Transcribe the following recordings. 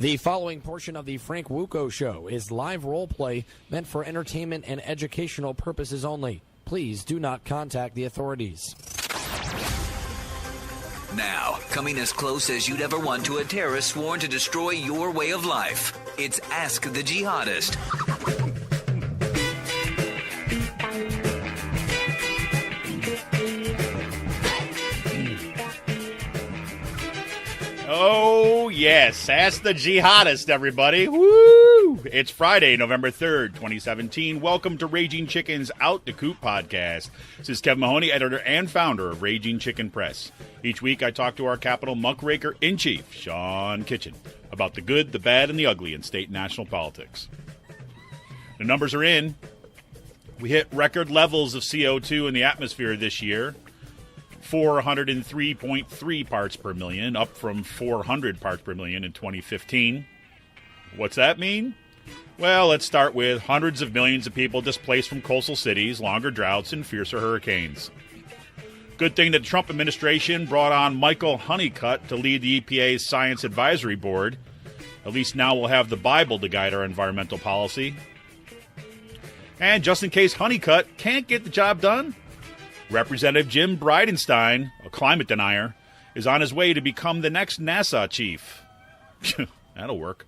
The following portion of the Frank Wuco Show is live role play meant for entertainment and educational purposes only. Please do not contact the authorities. Now, coming as close as you'd ever want to a terrorist sworn to destroy your way of life, it's Ask the Jihadist. Oh, yes. Ask the Jihadist, everybody. Woo! It's Friday, November 3rd, 2017. Welcome to Raging Chicken's Out the Coop podcast. This is Kevin Mahoney, editor and founder of Raging Chicken Press. Each week, I talk to our Capitol muckraker-in-chief, Sean Kitchen, about the good, the bad, and the ugly in state and national politics. The numbers are in. We hit record levels of CO2 in the atmosphere this year. 403.3 parts per million, up from 400 parts per million in 2015. What's that mean? Well, let's start with hundreds of millions of people displaced from coastal cities, longer droughts, and fiercer hurricanes. Good thing that the Trump administration brought on Michael Honeycut to lead the EPA's Science Advisory Board. At least now we'll have the Bible to guide our environmental policy. And just in case Honeycut can't get the job done, Representative Jim Bridenstine, a climate denier, is on his way to become the next NASA chief. That'll work.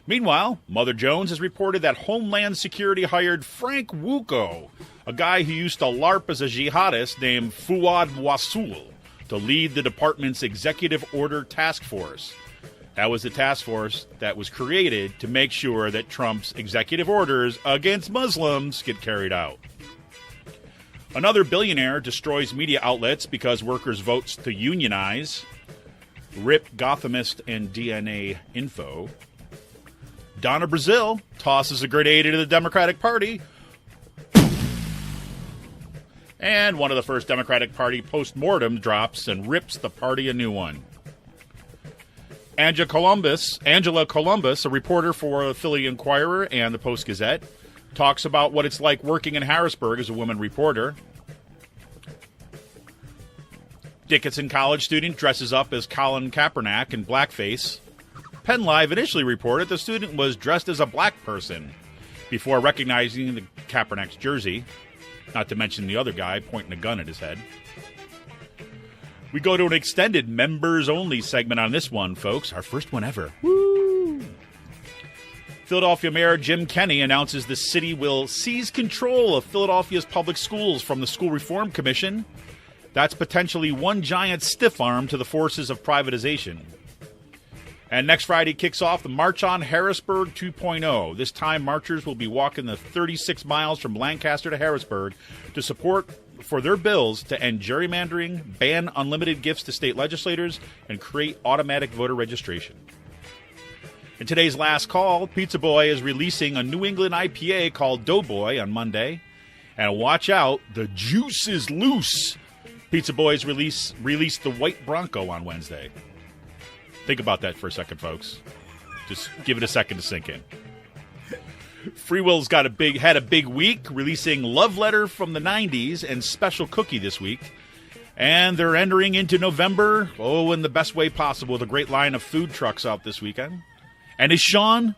Meanwhile, Mother Jones has reported that Homeland Security hired Frank Wuco, a guy who used to LARP as a jihadist named Fuad Wasul, to lead the department's Executive Order Task Force. That was the task force that was created to make sure that Trump's executive orders against Muslims get carried out. Another billionaire destroys media outlets because workers votes to unionize. RIP Gothamist and DNA Info. Donna Brazile tosses a grenade into the Democratic Party. And one of the first Democratic Party post-mortems drops and rips the party a new one. Angela Columbus, a reporter for the Philly Inquirer and the Post-Gazette, talks about what it's like working in Harrisburg as a woman reporter. Dickinson College student dresses up as Colin Kaepernick in blackface. Penn Live initially reported the student was dressed as a black person before recognizing the Kaepernick's jersey, not to mention the other guy pointing a gun at his head. We go to an extended members-only segment on this one, folks. Our first one ever. Woo! Philadelphia Mayor Jim Kenney announces the city will seize control of Philadelphia's public schools from the School Reform Commission. That's potentially one giant stiff arm to the forces of privatization. And next Friday kicks off the March on Harrisburg 2.0. This time, marchers will be walking the 36 miles from Lancaster to Harrisburg to support for their bills to end gerrymandering, ban unlimited gifts to state legislators, and create automatic voter registration. In today's last call, Pizza Boy is releasing a New England IPA called Doughboy on Monday. And watch out, the juice is loose. Pizza Boys released the White Bronco on Wednesday. Think about that for a second, folks. Just give it a second to sink in. Free Will's had a big week, releasing Love Letter from the 90s and Special Cookie this week. And they're entering into November, in the best way possible, with a great line of food trucks out this weekend. And is Sean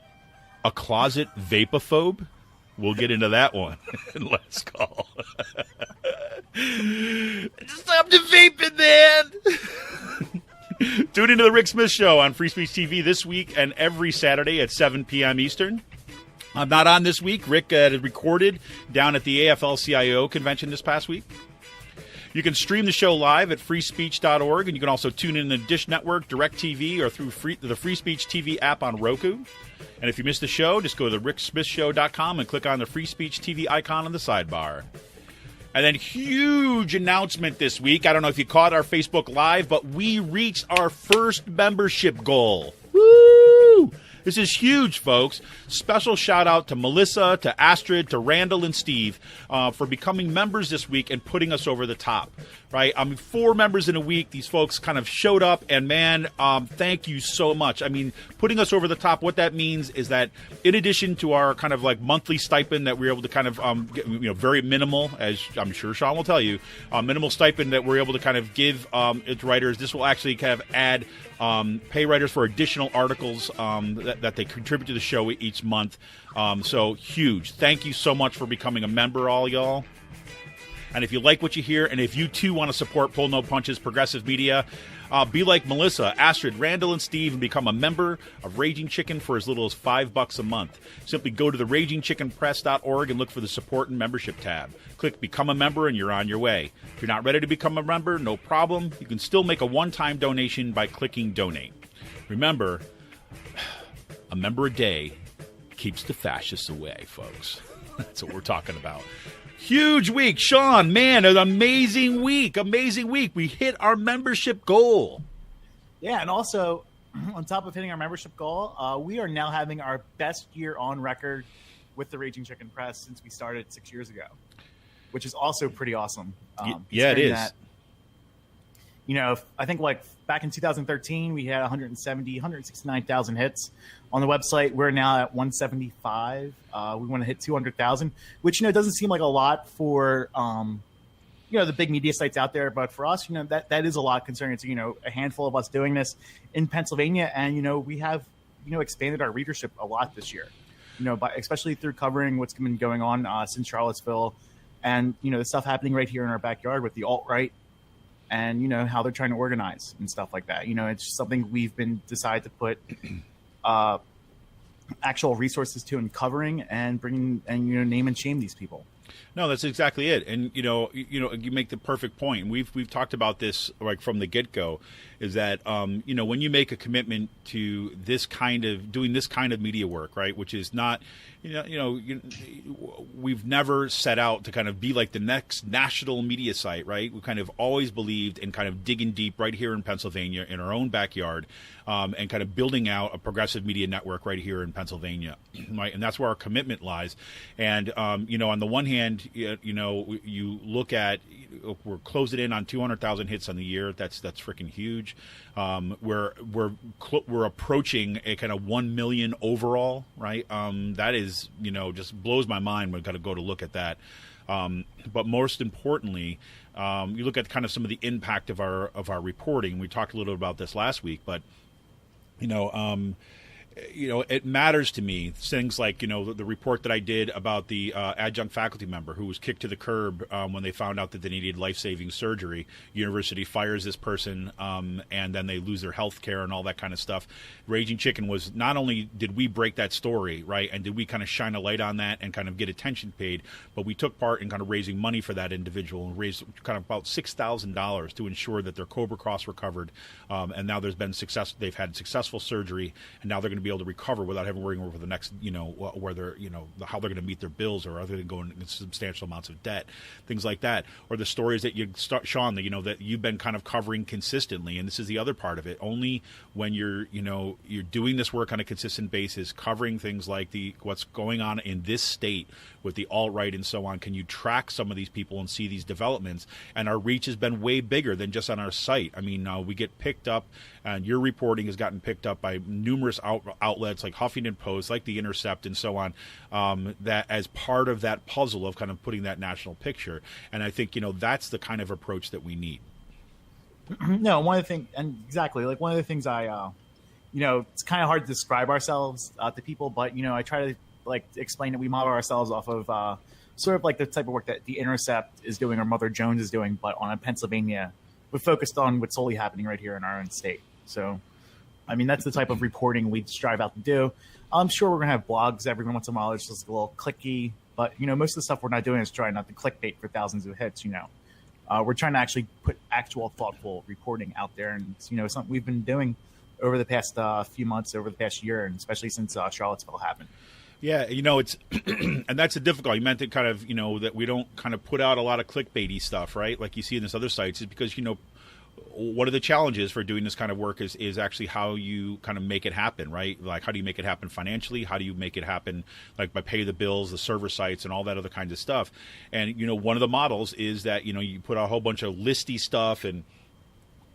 a closet vapophobe? We'll get into that one in Let's Call. Stop the vaping, man! Tune into the Rick Smith Show on Free Speech TV this week and every Saturday at 7 p.m. Eastern. I'm not on this week. Rick recorded down at the AFL-CIO convention this past week. You can stream the show live at freespeech.org, and you can also tune in the Dish Network, DirecTV, or through the Free Speech TV app on Roku. And if you missed the show, just go to thericksmithshow.com and click on the Free Speech TV icon on the sidebar. And then huge announcement this week. I don't know if you caught our Facebook Live, but we reached our first membership goal. Woo! This is huge, folks. Special shout out to Melissa, to Astrid, to Randall, and Steve for becoming members this week and putting us over the top. Right? 4 members in a week. These folks kind of showed up, and man, thank you so much. I mean, putting us over the top, what that means is that in addition to our kind of like monthly stipend that we're able to kind of, get, very minimal, as I'm sure Sean will tell you, minimal stipend that we're able to kind of give its writers, this will actually kind of add pay writers for additional articles that they contribute to the show each month. So huge. Thank you so much for becoming a member, all y'all. And if you like what you hear, and if you too want to support Pull No Punches Progressive Media, be like Melissa, Astrid, Randall, and Steve and become a member of Raging Chicken for as little as $5 a month. Simply go to the RagingChickenPress.org and look for the Support and Membership tab. Click Become a Member and you're on your way. If you're not ready to become a member, no problem. You can still make a one-time donation by clicking Donate. Remember, a member a day keeps the fascists away, folks. That's what we're talking about. Huge week. Sean, man, an amazing week. Amazing week. We hit our membership goal. Yeah, and also, on top of hitting our membership goal, we are now having our best year on record with the Raging Chicken Press since we started 6 years ago, which is also pretty awesome. Yeah, it is. That, I think like back in 2013, we had 169,000 hits on the website. We're now at 175. We want to hit 200,000, which, doesn't seem like a lot for, the big media sites out there. But for us, that is a lot concerning. It's, a handful of us doing this in Pennsylvania. And, we have, expanded our readership a lot this year, especially through covering what's been going on since Charlottesville and, the stuff happening right here in our backyard with the alt-right. And, how they're trying to organize and stuff like that. It's just something we've been decided to put actual resources to and covering and bringing and, name and shame these people. No, that's exactly it. And, you make the perfect point. And we've talked about this like from the get-go is that, when you make a commitment to this kind of doing this kind of media work, right, which is not, we've never set out to kind of be like the next national media site, right? We kind of always believed in kind of digging deep right here in Pennsylvania in our own backyard and kind of building out a progressive media network right here in Pennsylvania, right? And that's where our commitment lies. And, on the one hand, you look at we're closing in on 200,000 hits on the year. That's freaking huge. We're approaching a kind of 1 million overall, right? That is, just blows my mind when I got to go to look at that. But most importantly, you look at kind of some of the impact of our reporting. We talked a little about this last week, but it matters to me. Things like, the report that I did about the adjunct faculty member who was kicked to the curb when they found out that they needed life-saving surgery. University fires this person, and then they lose their health care and all that kind of stuff. Raging Chicken was not only did we break that story, right, and did we kind of shine a light on that and kind of get attention paid, but we took part in kind of raising money for that individual and raised kind of about $6,000 to ensure that their Cobra Cross recovered. And now there's been success. They've had successful surgery, and now they're going to be able to recover without having worrying over the next, where they're, how they're going to meet their bills or other than going into substantial amounts of debt, things like that. Or the stories that you start, Sean, that, that you've been kind of covering consistently. And this is the other part of it. Only when you're doing this work on a consistent basis, covering things like what's going on in this state with the alt-right and so on, can you track some of these people and see these developments? And our reach has been way bigger than just on our site. I mean, we get picked up, and your reporting has gotten picked up by numerous outlets like Huffington Post, like The Intercept, and so on, that as part of that puzzle of kind of putting that national picture. And I think, that's the kind of approach that we need. No, one of the things, and exactly, like one of the things I, it's kind of hard to describe ourselves to people, but, I try to explain that we model ourselves off of sort of like the type of work that The Intercept is doing or Mother Jones is doing, but on Pennsylvania, we're focused on what's solely happening right here in our own state. So, I mean, that's the type of reporting we strive out to do. I'm sure we're going to have blogs every once in a while. It's just a little clicky, but, most of the stuff we're not doing is trying not to clickbait for thousands of hits, We're trying to actually put actual thoughtful reporting out there. And, it's something we've been doing over the past few months, over the past year, and especially since Charlottesville happened. Yeah, it's and that's a difficult. You meant it kind of, that we don't kind of put out a lot of clickbaity stuff, right? Like you see in this other sites, is because, one of the challenges for doing this kind of work is actually how you kind of make it happen, right? Like, how do you make it happen financially? How do you make it happen, like, by pay the bills, the server sites, and all that other kinds of stuff? And, one of the models is that, you put out a whole bunch of listy stuff and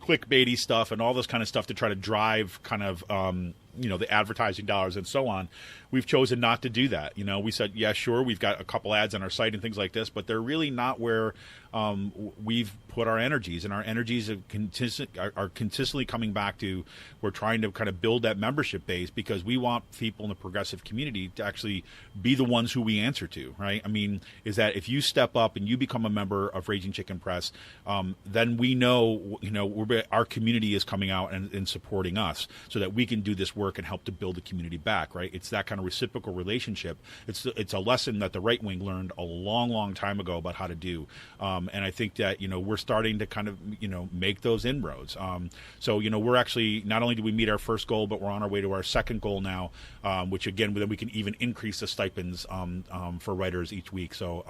clickbaity stuff and all this kind of stuff to try to drive kind of, the advertising dollars and so on. We've chosen not to do that. We said, yeah, sure, we've got a couple ads on our site and things like this, but they're really not where we've put our energies. And our energies are consistently coming back to, we're trying to kind of build that membership base, because we want people in the progressive community to actually be the ones who we answer to, right? I mean, is that if you step up and you become a member of Raging Chicken Press, then we know, our community is coming out and supporting us, so that we can do this work and help to build the community back, right? It's that kind of reciprocal relationship. It's a lesson that the right wing learned a long, long time ago about how to do. And I think that, we're starting to kind of, make those inroads. So, we're actually, not only do we meet our first goal, but we're on our way to our second goal now, which again, then we can even increase the stipends for writers each week. So,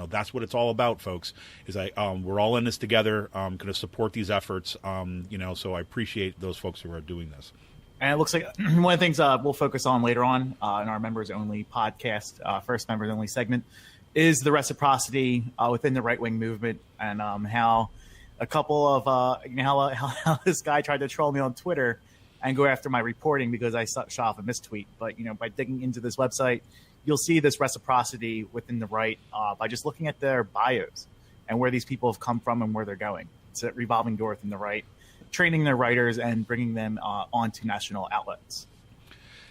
that's what it's all about, folks, is we're all in this together, going to support these efforts, so I appreciate those folks who are doing this. And it looks like one of the things we'll focus on later on in our members-only podcast, first members-only segment, is the reciprocity within the right-wing movement, and how a couple of how this guy tried to troll me on Twitter and go after my reporting because I shot off a mistweet. But by digging into this website, you'll see this reciprocity within the right by just looking at their bios and where these people have come from and where they're going. It's a revolving door within the right, training their writers and bringing them onto national outlets.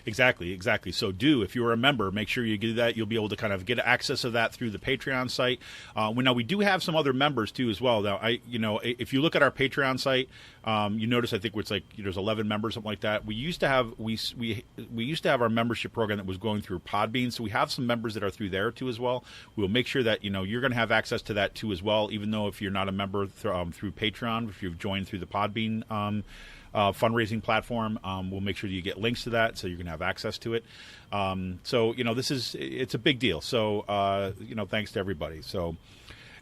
Exactly. So if you're a member, make sure you do that. You'll be able to kind of get access to that through the Patreon site. Now we do have some other members too as well. Now, if you look at our Patreon site, you notice, I think it's like there's 11 members, something like that. We used to have we used to have our membership program that was going through Podbean, so we have some members that are through there too as well. We'll make sure that you're going to have access to that too as well, even though if you're not a member through Patreon, if you've joined through the Podbean fundraising platform, we'll make sure that you get links to that, so you're going to have access to it. So it's a big deal. So thanks to everybody. So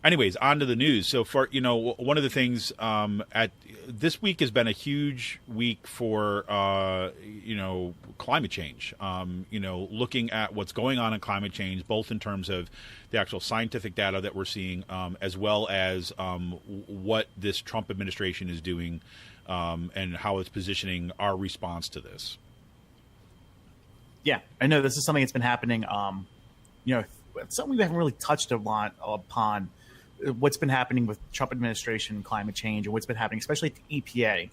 anyways, on to the news. So for one of the things this week has been a huge week for climate change. Looking at what's going on in climate change, both in terms of the actual scientific data that we're seeing, as well as what this Trump administration is doing. And how it's positioning our response to this. Yeah, I know this is something that's been happening. Something we haven't really touched a lot upon. What's been happening with Trump administration, climate change, and what's been happening, especially at the EPA.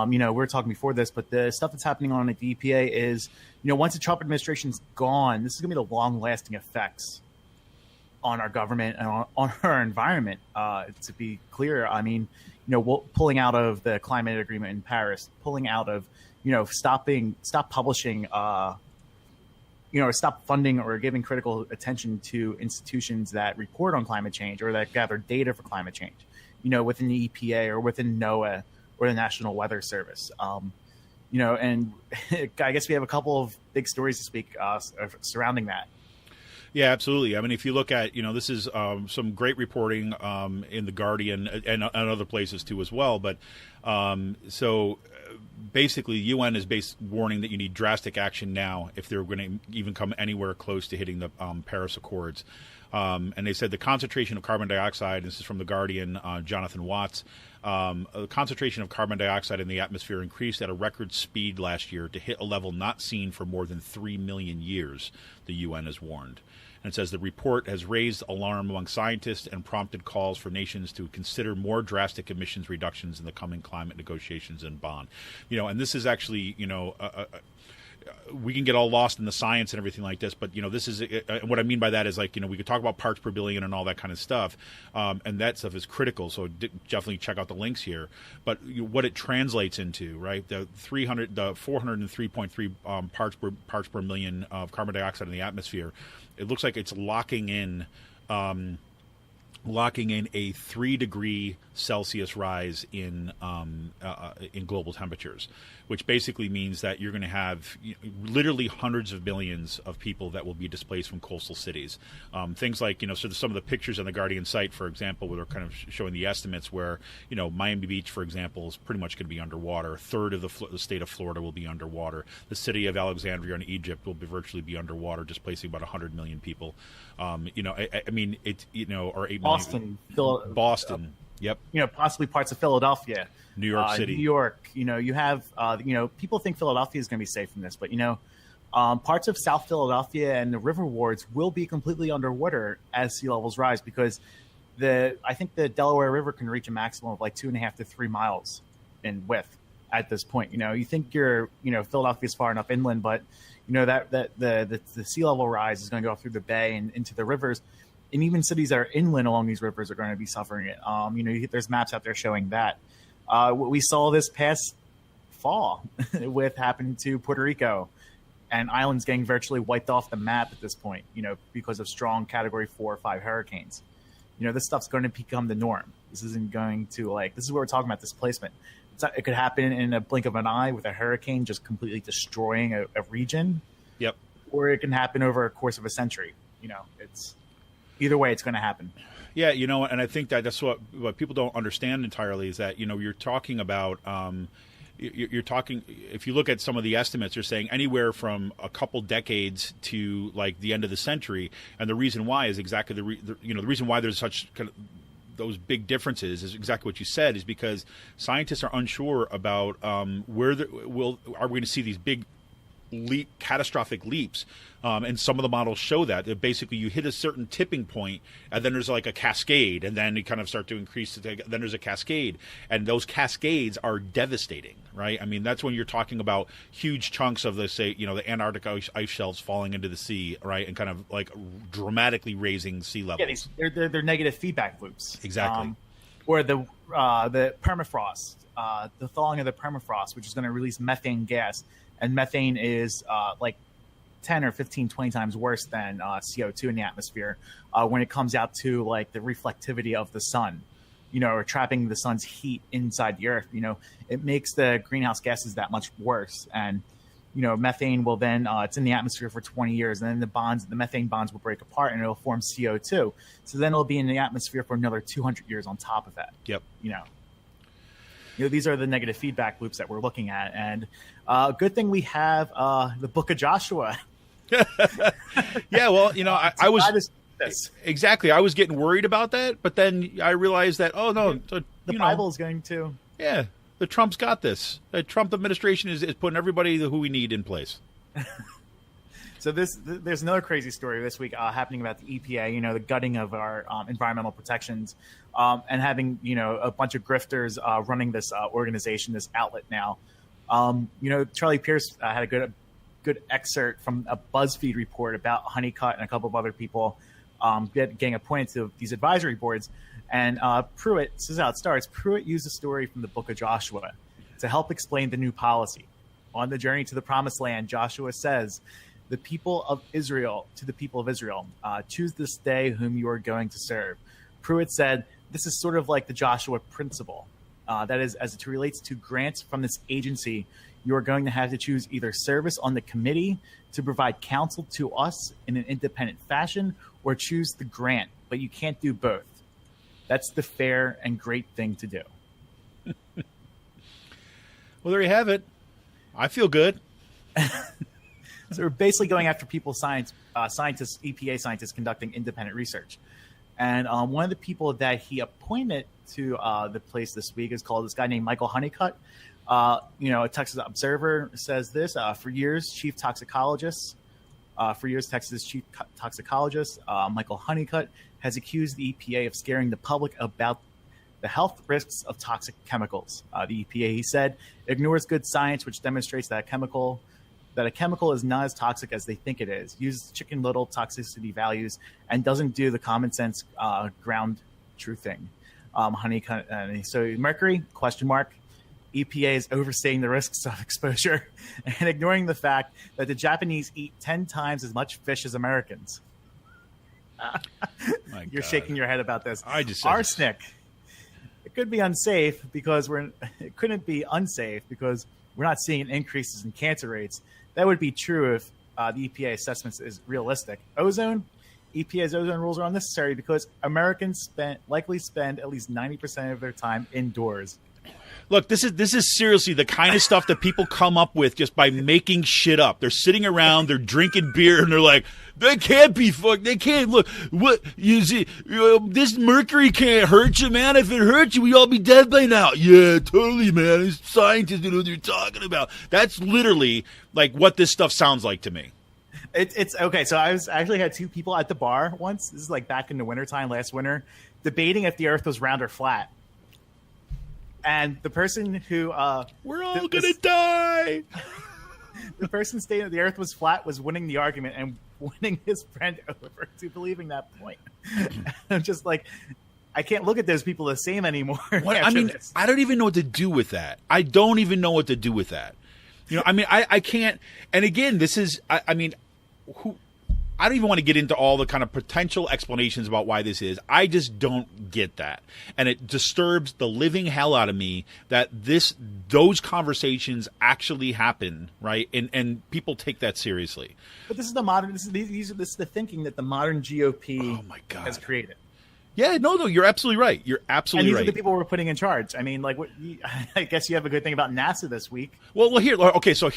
We were talking before this, but the stuff that's happening on at the EPA is, once the Trump administration's gone, this is going to be the long-lasting effects on our government and on our environment. To be clear, I mean, pulling out of the climate agreement in Paris, pulling out of, stop publishing, stop funding or giving critical attention to institutions that report on climate change or that gather data for climate change, within the EPA or within NOAA or the National Weather Service. And I guess we have a couple of big stories this week surrounding that. Yeah, absolutely. I mean, if you look at, this is some great reporting in The Guardian and other places too as well. But so basically, UN is warning that you need drastic action now if they're going to even come anywhere close to hitting the Paris Accords. And they said the concentration of carbon dioxide, this is from The Guardian, Jonathan Watts, the concentration of carbon dioxide in the atmosphere increased at a record speed last year to hit a level not seen for more than 3 million years, the UN has warned. And it says the report has raised alarm among scientists and prompted calls for nations to consider more drastic emissions reductions in the coming climate negotiations in Bonn. And this is actually, we can get all lost in the science and everything like this, but this is what I mean by that is we could talk about parts per billion and all that kind of stuff, and that stuff is critical. So definitely check out the links here. But what it translates into, right? The 403.3 parts per million of carbon dioxide in the atmosphere. It looks like it's locking in locking in a 3-degree Celsius rise in global temperatures, which basically means that you're going to have literally hundreds of millions of people that will be displaced from coastal cities. Things like, so some of the pictures on the Guardian site, for example, where they're kind of showing the estimates where, Miami Beach, for example, is pretty much going to be underwater. A third of the state of Florida will be underwater. The city of Alexandria in Egypt will virtually be underwater, displacing about 100 million people. I mean, it's, or 8 million. Boston. Yep. Possibly parts of Philadelphia, New York City, New York. You have, people think Philadelphia is going to be safe from this, but parts of South Philadelphia and the river wards will be completely underwater as sea levels rise, because I think the Delaware River can reach a maximum of like 2.5 to 3 miles in width at this point. You think Philadelphia is far enough inland, but that the sea level rise is going to go through the bay and into the rivers. And even cities that are inland along these rivers are going to be suffering it. There's maps out there showing that. We saw this past fall with happening to Puerto Rico, and islands getting virtually wiped off the map at this point, because of strong Category 4 or 5 hurricanes. This stuff's going to become the norm. This isn't going to this is what we're talking about, displacement. It could happen in a blink of an eye with a hurricane just completely destroying a region. Yep. Or it can happen over a course of a century. It's either way, it's going to happen. Yeah, and I think that's what people don't understand entirely is that, you're talking about, you're talking, if you look at some of the estimates, you're saying anywhere from a couple decades to like the end of the century. And the reason why is exactly the reason why there's such kind of those big differences is exactly what you said, is because scientists are unsure about are we going to see these big catastrophic leaps, and some of the models show that basically you hit a certain tipping point and then there's like a cascade, and then you kind of start to increase, then there's a cascade, and those cascades are devastating, right? I mean, that's when you're talking about huge chunks of the the Antarctic ice shelves falling into the sea, right, and kind of like dramatically raising sea levels. Yeah, they're negative feedback loops. Exactly. Or the permafrost, the thawing of the permafrost, which is going to release methane gas. And methane is like 10 or 15, 20 times worse than CO2 in the atmosphere when it comes out to like the reflectivity of the sun, or trapping the sun's heat inside the earth. It makes the greenhouse gases that much worse. And, methane will then, it's in the atmosphere for 20 years. And then the methane bonds will break apart and it'll form CO2. So then it'll be in the atmosphere for another 200 years on top of that. Yep. These are the negative feedback loops that we're looking at. And good thing we have the Book of Joshua. Yeah, well, I was exactly. I was getting worried about that, but then I realized that the Bible is going to. Yeah, the Trump's got this. The Trump administration is putting everybody who we need in place. So there's another crazy story this week happening about the EPA, the gutting of our environmental protections, and having, a bunch of grifters running this organization, this outlet now. Charlie Pierce had a good excerpt from a BuzzFeed report about Honeycut and a couple of other people getting appointed to these advisory boards. And Pruitt, this is how it starts, Pruitt used a story from the Book of Joshua to help explain the new policy. On the journey to the promised land, Joshua says, the people of Israel, choose this day whom you are going to serve. Pruitt said, this is sort of like the Joshua principle. That is, as it relates to grants from this agency, you are going to have to choose either service on the committee to provide counsel to us in an independent fashion, or choose the grant, but you can't do both. That's the fair and great thing to do. Well, there you have it. I feel good. So we're basically going after scientists, EPA scientists conducting independent research. And one of the people that he appointed to the place this week is called this guy named Michael Honeycut. A Texas Observer says this, for years, Texas chief toxicologist Michael Honeycut has accused the EPA of scaring the public about the health risks of toxic chemicals. The EPA, he said, ignores good science, which demonstrates that a chemical is not as toxic as they think it is, uses Chicken Little toxicity values, and doesn't do the common sense ground truthing. So mercury, ? EPA is overstating the risks of exposure and ignoring the fact that the Japanese eat 10 times as much fish as Americans. You're shaking your head about this. I just arsenic. It could be unsafe because it couldn't be unsafe because we're not seeing increases in cancer rates. That would be true if the EPA assessments is realistic. Ozone, EPA's ozone rules are unnecessary because Americans likely spend at least 90% of their time indoors. Look, this is seriously the kind of stuff that people come up with just by making shit up. They're sitting around, they're drinking beer, and they're like, "They can't be fucked. They can't look. What you see? This mercury can't hurt you, man. If it hurt you, we'd all be dead by now." Yeah, totally, man. These scientists know what they're talking about. That's literally like what this stuff sounds like to me. It's okay. So I actually had two people at the bar once. This is like back in the wintertime last winter, debating if the Earth was round or flat. And the person who we're all gonna die. The person stating that the Earth was flat was winning the argument and winning his friend over to believing that point. I'm just like, I can't look at those people the same anymore. I mean, this. I don't even know what to do with that. I don't even know what to do with that. You know, I mean, I can't. And again, this is, I mean, I don't even want to get into all the kind of potential explanations about why this is. I just don't get that. And it disturbs the living hell out of me that those conversations actually happen, right? And people take that seriously. But this is this is the thinking that the modern GOP has created. Yeah, no, you're absolutely right. You're absolutely right. And these are the people we're putting in charge. I mean, like, I guess you have a good thing about NASA this week. Well, here, okay, so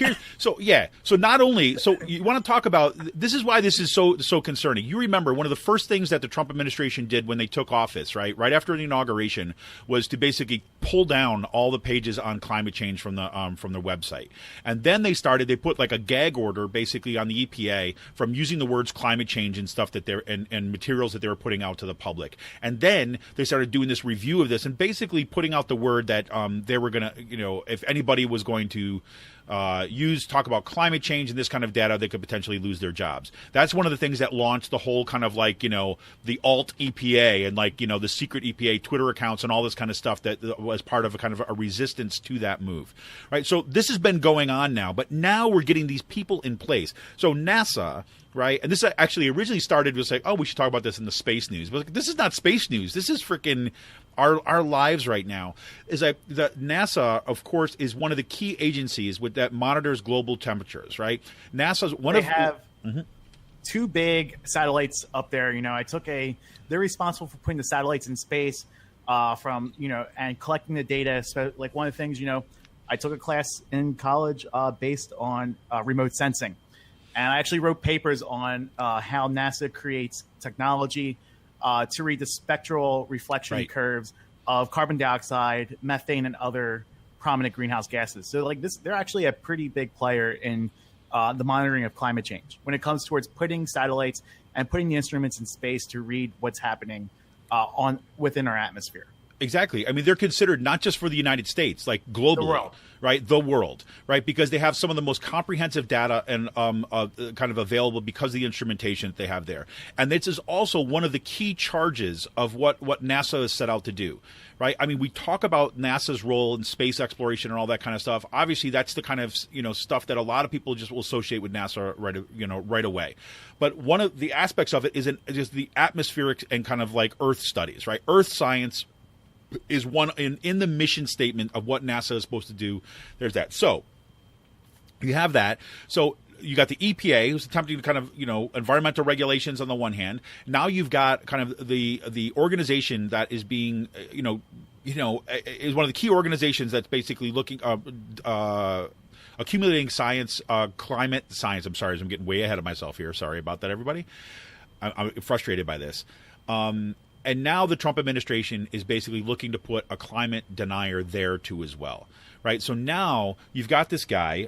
not only, so you want to talk about, this is why this is so concerning. You remember one of the first things that the Trump administration did when they took office, right after the inauguration, was to basically pull down all the pages on climate change from their website. And then they put like a gag order basically on the EPA from using the words climate change and stuff that and materials that they were putting out to the public. And then they started doing this review of this and basically putting out the word that they were going to, you know, if anybody was going to talk about climate change and this kind of data, they could potentially lose their jobs. That's one of the things that launched the whole kind of like, you know, the alt EPA and like, you know, the secret EPA Twitter accounts and all this kind of stuff that was part of a kind of a resistance to that move. Right. So this has been going on now, but now we're getting these people in place. So NASA. Right. And this actually originally started with like, oh, we should talk about this in the space news. But this is not space news. This is freaking our lives right now. Is that NASA, of course, is one of the key agencies that monitors global temperatures. Right. NASA's They have two big satellites up there. You know, they're responsible for putting the satellites in space and collecting the data. So, like one of the things, you know, I took a class in college based on remote sensing. And I actually wrote papers on how NASA creates technology to read the spectral reflection curves of carbon dioxide, methane, and other prominent greenhouse gases. So, like they're actually a pretty big player in the monitoring of climate change when it comes towards putting satellites and putting the instruments in space to read what's happening within our atmosphere. Exactly. I mean, they're considered not just for the United States, like globally, the world, right? Because they have some of the most comprehensive data and kind of available because of the instrumentation that they have there. And this is also one of the key charges of what NASA has set out to do, right? I mean, we talk about NASA's role in space exploration and all that kind of stuff. Obviously, that's the kind of, you know, stuff that a lot of people just will associate with NASA right away. But one of the aspects of it is just the atmospheric and kind of like Earth studies, right? Earth science is one in the mission statement of what NASA is supposed to do. There's that. So you have that. So you got the EPA, who's attempting to kind of, you know, environmental regulations on the one hand. Now you've got kind of the organization that is being, is one of the key organizations that's basically looking, accumulating science, climate science. I'm sorry, I'm getting way ahead of myself here. Sorry about that, everybody. I'm frustrated by this. And now the Trump administration is basically looking to put a climate denier there too as well, right? So now you've got this guy,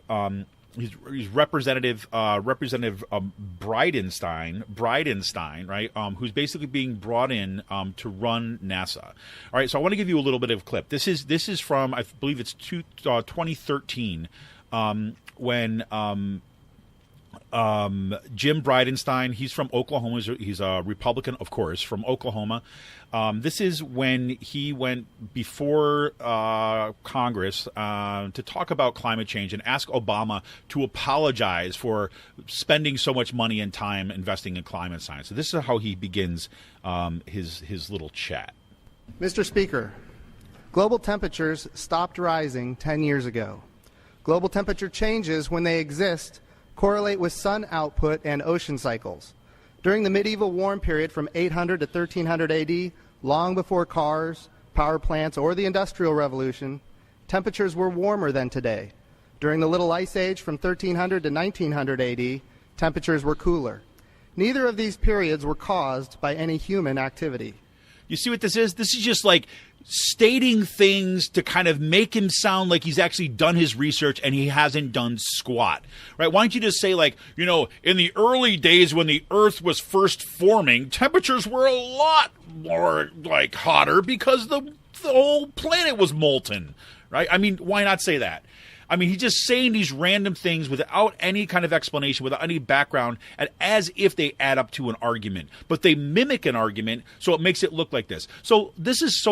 he's Representative Bridenstine, right? Who's basically being brought in to run NASA. All right, so I want to give you a little bit of a clip. This is from, I believe it's 2013, when Jim Bridenstine, he's from Oklahoma. He's a Republican, of course, from Oklahoma. This is when he went before Congress to talk about climate change and ask Obama to apologize for spending so much money and time investing in climate science. So this is how he begins his little chat. Mr. Speaker, global temperatures stopped rising 10 years ago. Global temperature changes, when they exist, correlate with sun output and ocean cycles. During the medieval warm period from 800 to 1300 AD, long before cars, power plants, or the Industrial Revolution, temperatures were warmer than today. During the Little Ice Age from 1300 to 1900 AD, temperatures were cooler. Neither of these periods were caused by any human activity. You see what this is? This is just like stating things to kind of make him sound like he's actually done his research and he hasn't done squat, right? Why don't you just say, like, you know, in the early days when the Earth was first forming, temperatures were a lot more, like, hotter because the whole planet was molten, right? I mean, why not say that? I mean, he's just saying these random things without any kind of explanation, without any background, and as if they add up to an argument. But they mimic an argument, so it makes it look like this. So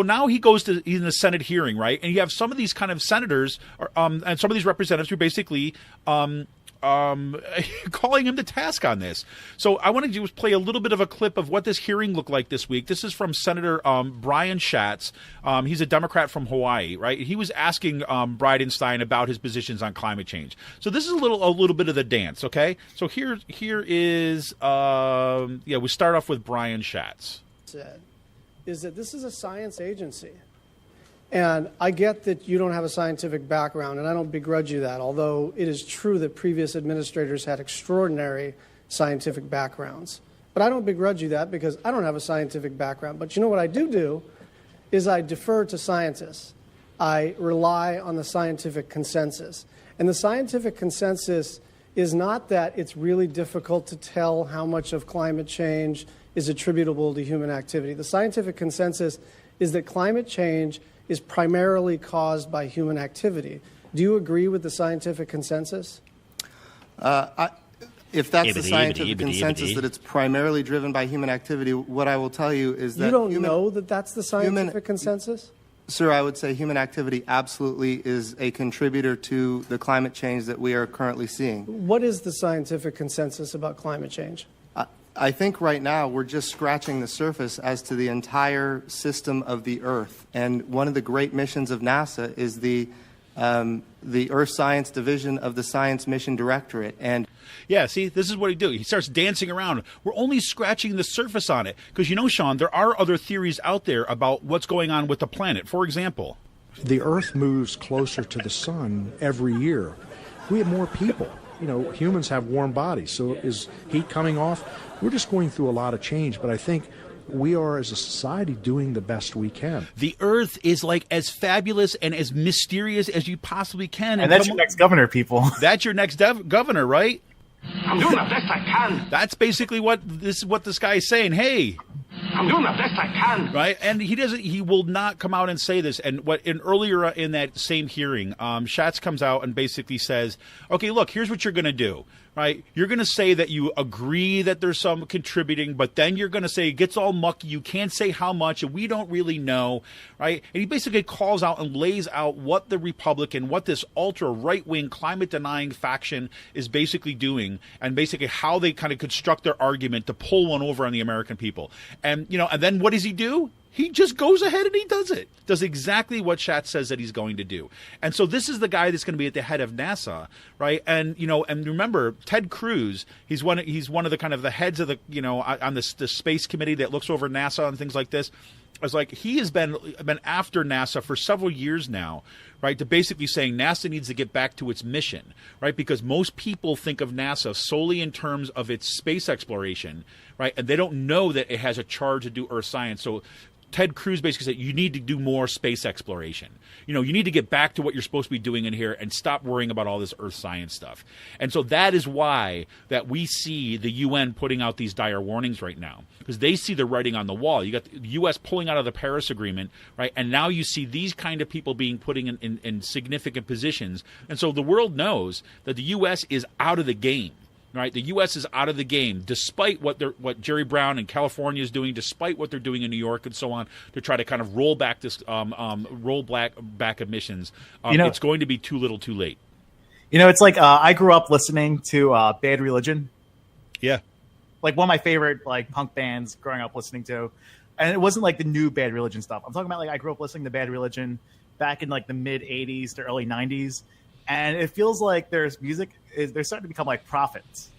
now he goes to in the Senate hearing, right? And you have some of these kind of senators and some of these representatives who basically calling him to task on this. So I want to just play a little bit of a clip of what this hearing looked like this week. This is from Senator Brian Schatz. He's a Democrat from Hawaii, right? He was asking Bridenstine about his positions on climate change. So this is a little bit of the dance, okay? So here is we start off with Brian Schatz. Is that this is a science agency. And I get that you don't have a scientific background, and I don't begrudge you that, although it is true that previous administrators had extraordinary scientific backgrounds. But I don't begrudge you that because I don't have a scientific background. But you know what I do is I defer to scientists. I rely on the scientific consensus. And the scientific consensus is not that it's really difficult to tell how much of climate change is attributable to human activity. The scientific consensus is that climate change is primarily caused by human activity. Do you agree with the scientific consensus? If that's the scientific consensus that it's primarily driven by human activity, what I will tell you is that you don't know that that's the scientific consensus? Sir, I would say human activity absolutely is a contributor to the climate change that we are currently seeing. What is the scientific consensus about climate change? I think right now we're just scratching the surface as to the entire system of the Earth. And one of the great missions of NASA is the Earth Science Division of the Science Mission Directorate. And yeah, see, this is what he do. He starts dancing around. We're only scratching the surface on it. Because, you know, Sean, there are other theories out there about what's going on with the planet. For example, the Earth moves closer to the sun every year. We have more people. You know, humans have warm bodies. So is heat coming off? We're just going through a lot of change. But I think we are, as a society, doing the best we can. The Earth is like as fabulous and as mysterious as you possibly can. And that's your next governor, people. That's your next governor, right? I'm doing the best I can. That's basically what this guy is saying. Hey, I'm doing the best I can. Right, and he will not come out and say this. And earlier in that same hearing, Schatz comes out and basically says, okay, look, here's what you're going to do. Right, you're going to say that you agree that there's some contributing, but then you're going to say it gets all mucky. You can't say how much, and we don't really know, right? And he basically calls out and lays out what the Republican, what this ultra right-wing climate-denying faction is basically doing, and basically how they kind of construct their argument to pull one over on the American people. And and then what does he do? He just goes ahead and he does it. Does exactly what Schatz says that he's going to do. And so this is the guy that's going to be at the head of NASA, right? And and remember, Ted Cruz, he's one of the kind of the heads of the on the space committee that looks over NASA and things like this. It's like he has been after NASA for several years now, right? To basically saying NASA needs to get back to its mission, right? Because most people think of NASA solely in terms of its space exploration, right? And they don't know that it has a charge to do Earth science. So Ted Cruz basically said, you need to do more space exploration. You need to get back to what you're supposed to be doing in here and stop worrying about all this Earth science stuff. And so that is why that we see the UN putting out these dire warnings right now, because they see the writing on the wall. You got the U.S. pulling out of the Paris Agreement, right? And now you see these kind of people being put in significant positions. And so the world knows that the U.S. is out of the game. Right, the U.S. is out of the game, despite what Jerry Brown in California is doing, despite what they're doing in New York and so on, to try to kind of roll back this back emissions. It's going to be too little, too late. It's like I grew up listening to Bad Religion. Yeah, like one of my favorite like punk bands growing up listening to, and it wasn't like the new Bad Religion stuff. I'm talking about like I grew up listening to Bad Religion back in like the mid '80s to early '90s. And it feels like they're starting to become like prophets.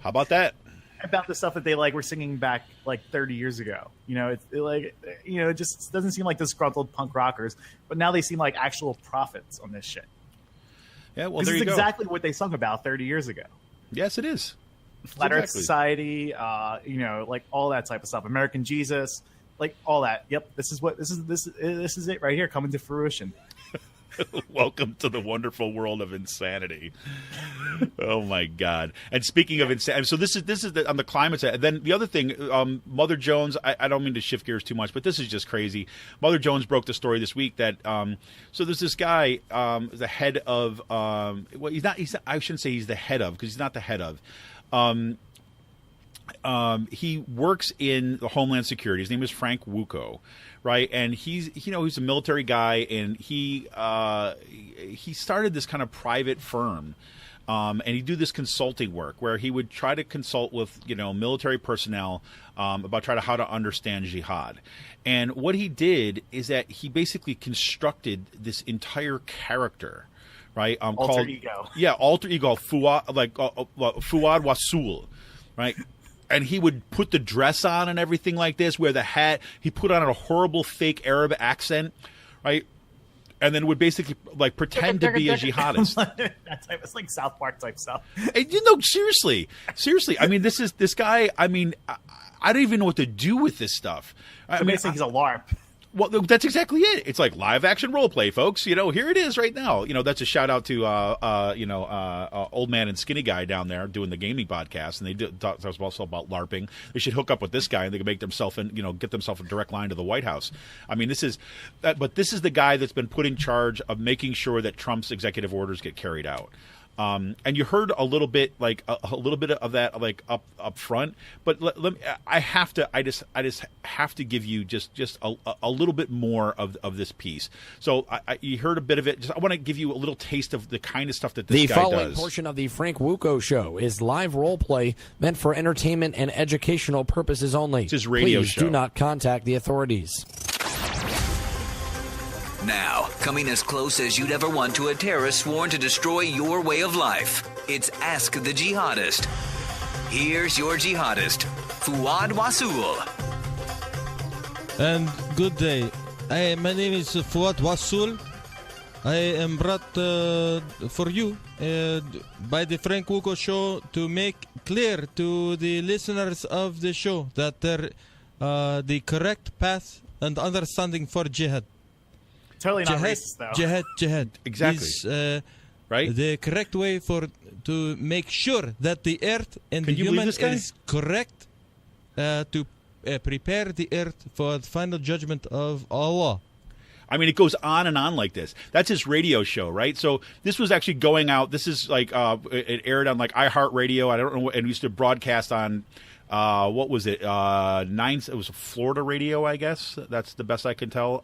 How about that? About the stuff that they like were singing back like 30 years ago. It just doesn't seem like disgruntled punk rockers, but now they seem like actual prophets on this shit. Yeah, well, this there is you go. exactly what they sung about 30 years ago. Yes, it is. Flat Earth Society, like all that type of stuff. American Jesus, like all that. Yep, this is it right here coming to fruition. Welcome to the wonderful world of insanity. Oh my God! And speaking of insanity, so this is on the climate side. Then the other thing, Mother Jones. I don't mean to shift gears too much, but this is just crazy. Mother Jones broke the story this week that so there's this guy, the head of he's not. I shouldn't say he's the head of, because he's not the head of. He works in the Homeland Security. His name is Frank Wuco, right? And he's a military guy, and he started this kind of private firm, and he'd do this consulting work where he would try to consult with military personnel about how to understand jihad. And what he did is that he basically constructed this entire character, right? Alter ego. Yeah, alter ego, Fuad Wasul, right? And he would put the dress on and everything like this, wear the hat. He put on a horrible fake Arab accent, right? And then would basically like pretend to be a jihadist. That type, it's like South Park type stuff. And, seriously. I mean, this guy. I mean, I don't even know what to do with this stuff. I mean, he's a LARP. Well, that's exactly it. It's like live action role play, folks. Here it is right now. That's a shout out to Old Man and Skinny Guy down there doing the gaming podcast, and they talk also about LARPing. They should hook up with this guy, and they can make themselves get themselves a direct line to the White House. I mean, this is the guy that's been put in charge of making sure that Trump's executive orders get carried out. And you heard a little bit of that up front, but I just have to give you just a little bit more of this piece. So you heard a bit of it. I want to give you a little taste of the kind of stuff that this guy does. The following portion of the Frank Wuco show is live role play meant for entertainment and educational purposes only. It's his radio Please show. do not contact the authorities. Now, coming as close as you'd ever want to a terrorist sworn to destroy your way of life, it's Ask the Jihadist. Here's your jihadist, Fuad Wasul. And good day. My name is Fuad Wasul. I am brought for you by the Frank Wuco show to make clear to the listeners of the show that the correct path and understanding for jihad. Totally not racist, though. Jihad. Exactly. Is, right? The correct way to make sure that the earth and the human is correct to prepare the earth for the final judgment of Allah. I mean, it goes on and on like this. That's his radio show, right? So this was actually going out. This is like it aired on like iHeartRadio. I don't know, and we used to broadcast on. What was it? It was Florida radio, I guess. That's the best I can tell.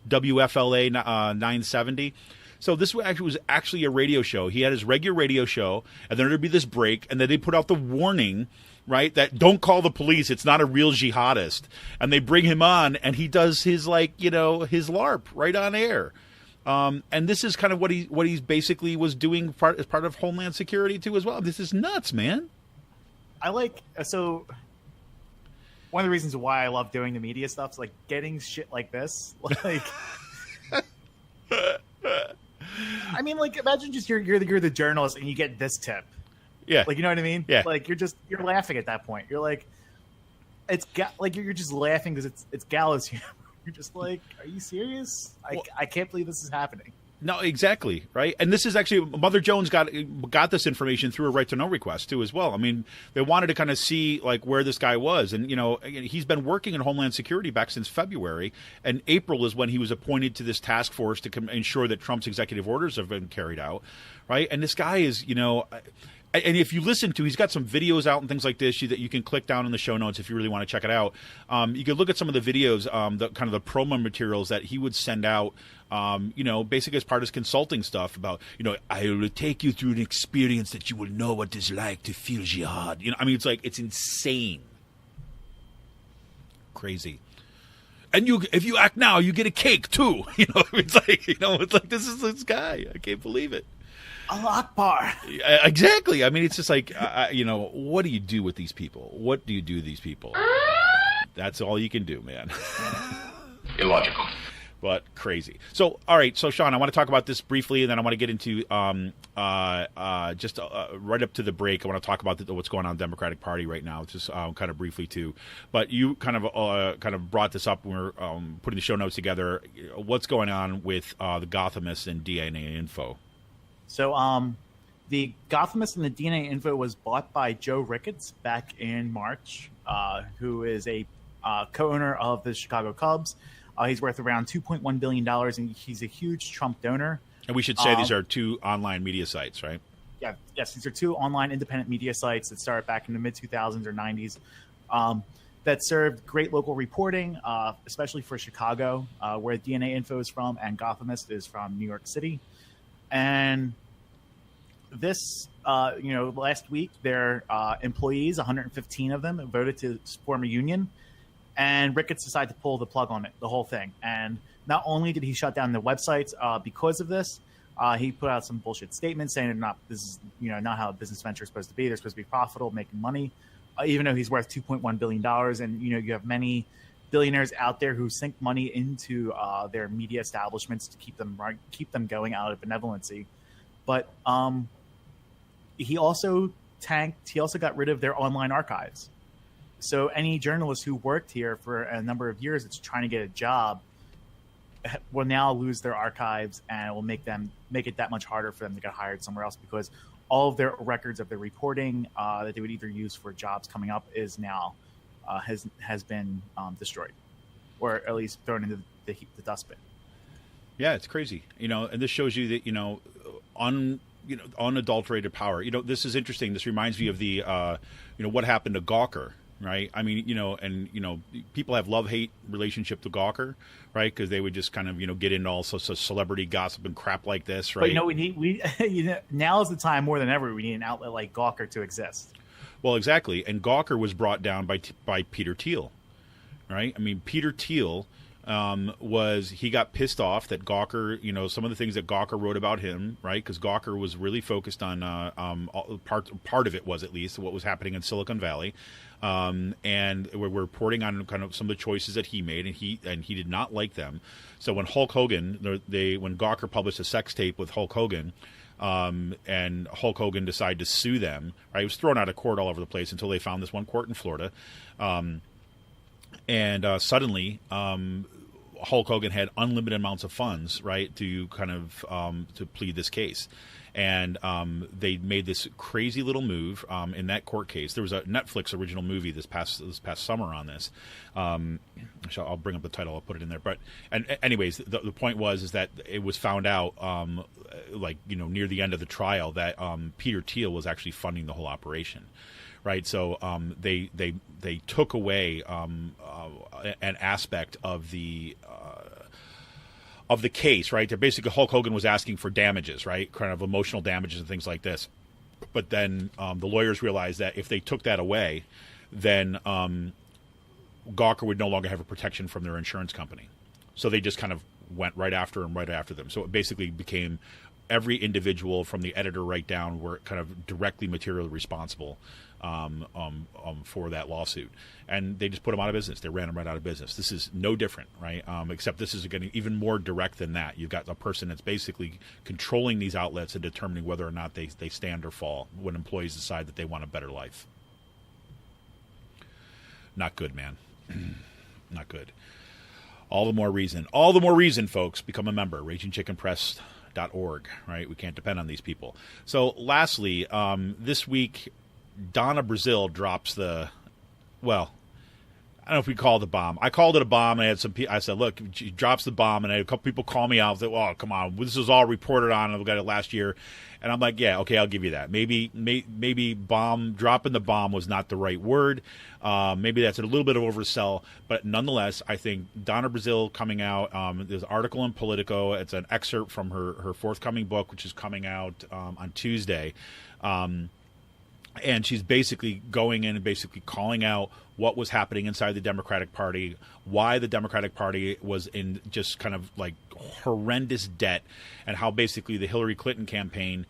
WFLA 970. So this was actually a radio show. He had his regular radio show, and then there'd be this break, and then they put out the warning, right, that don't call the police. It's not a real jihadist. And they bring him on, and he does his his LARP right on air. And this is kind of what he basically was doing as part of Homeland Security too as well. This is nuts, man. So one of the reasons why I love doing the media stuff is like getting shit like this. Like, I mean, like imagine just you're the journalist and you get this tip. Yeah. Like, you know what I mean? Yeah. Like you're laughing at that point. You're like, you're just laughing because it's gallows humor. You're just like, are you serious? I can't believe this is happening. No, exactly, right? And this is actually, Mother Jones got this information through a right-to-know request, too, as well. I mean, they wanted to kind of see, like, where this guy was. And, he's been working in Homeland Security back since February, and April is when he was appointed to this task force to ensure that Trump's executive orders have been carried out, right? And this guy is, And if you listen to, he's got some videos out and things like this that you can click down in the show notes if you really want to check it out. You can look at some of the videos, the kind of the promo materials that he would send out, basically as part of his consulting stuff about, I will take you through an experience that you will know what it's like to feel jihad. It's like, it's insane. Crazy. And if you act now, you get a cake too. It's like this is this guy. I can't believe it. Akbar. Exactly. It's just like, what do you do with these people? What do you do with these people? That's all you can do, man. Illogical. But crazy. So, all right. So, Sean, I want to talk about this briefly, and then I want to get into just right up to the break. I want to talk about what's going on in the Democratic Party right now, just kind of briefly too. But you kind of brought this up when we were putting the show notes together. What's going on with the Gothamist and DNA Info? So, the Gothamist and the DNA Info was bought by Joe Ricketts back in March, who is a co-owner of the Chicago Cubs. He's worth around $2.1 billion, and he's a huge Trump donor. And we should say these are two online media sites, right? Yeah, yes, these are two online independent media sites that started back in the mid-2000s or 90s that served great local reporting, especially for Chicago, where DNA Info is from, and Gothamist is from New York City. And this, last week, their employees, 115 of them, voted to form a union. And Ricketts decided to pull the plug on it, the whole thing. And not only did he shut down the websites because of this, he put out some bullshit statements saying this is not how a business venture is supposed to be. They're supposed to be profitable, making money, even though he's worth $2.1 billion. And you have many billionaires out there who sink money into their media establishments to keep them going out of benevolency. But he also got rid of their online archives. So any journalist who worked here for a number of years that's trying to get a job will now lose their archives, and it will make it that much harder for them to get hired somewhere else, because all of their records of their reporting that they would either use for jobs coming up is now has been destroyed, or at least thrown into the dustbin. Yeah, it's crazy. And this shows you that unadulterated power. This is interesting. This reminds me of the what happened to Gawker. Right. People have love-hate relationship to Gawker, right? Because they would just kind of, get into all sorts of celebrity gossip and crap like this, right? But now is the time more than ever we need an outlet like Gawker to exist. Well, exactly. And Gawker was brought down by Peter Thiel, right? Peter Thiel he got pissed off that Gawker, some of the things that Gawker wrote about him, right? Because Gawker was really focused on part of it was at least what was happening in Silicon Valley. And we're reporting on kind of some of the choices that he made, and he did not like them. So when Hulk Hogan, when Gawker published a sex tape with Hulk Hogan, and Hulk Hogan decided to sue them, right? It was thrown out of court all over the place until they found this one court in Florida, and suddenly Hulk Hogan had unlimited amounts of funds, right, to kind of to plead this case. And they made this crazy little move in that court case. There was a Netflix original movie this past summer on this. I'll bring up the title. I'll put it in there. But anyways, the point was that it was found out near the end of the trial that Peter Thiel was actually funding the whole operation. Right, so they took away an aspect of the case, right? They're basically, Hulk Hogan was asking for damages, right? Kind of emotional damages and things like this. But then the lawyers realized that if they took that away, then Gawker would no longer have a protection from their insurance company. So they just kind of went right after them. So it basically became every individual from the editor right down were kind of directly materially responsible for that lawsuit, and they just put them out of business. They ran them right out of business. This is no different, right? Except this is getting even more direct than that. You've got a person that's basically controlling these outlets and determining whether or not they stand or fall when employees decide that they want a better life. Not good, man. Not good. All the more reason, folks, become a member. RagingChickenPress.org, right? We can't depend on these people. So lastly, this week, Donna Brazile drops I don't know if we called it a bomb. I called it a bomb, and I had I said, look, she drops the bomb, and I had a couple people call me out. Said, oh, come on, this was all reported on, and we got it last year. And I'm like, yeah, okay, I'll give you that. Maybe dropping the bomb was not the right word. Maybe that's a little bit of oversell, but nonetheless, I think Donna Brazile coming out. There's an article in Politico. It's an excerpt from her forthcoming book, which is coming out on Tuesday. And she's basically going in and basically calling out what was happening inside the Democratic Party, why the Democratic Party was in just kind of like horrendous debt, and how basically the Hillary Clinton campaign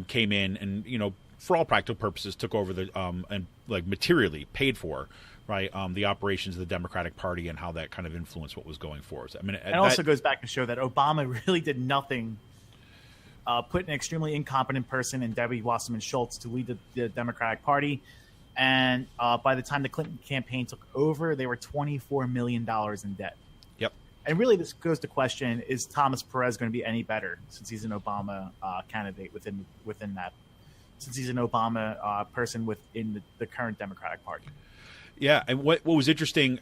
came in and, you know, for all practical purposes took over the and like materially paid for, right, the operations of the Democratic Party, and how that kind of influenced what was going forward. I mean, it also goes back to show that Obama really did nothing. Put an extremely incompetent person in Debbie Wasserman Schultz to lead the Democratic Party. And by the time the Clinton campaign took over, they were $24 million in debt. Yep. And really, this goes to question, is Thomas Perez going to be any better since he's an Obama candidate within that, since he's an Obama person within the current Democratic Party? Yeah. And what was interesting,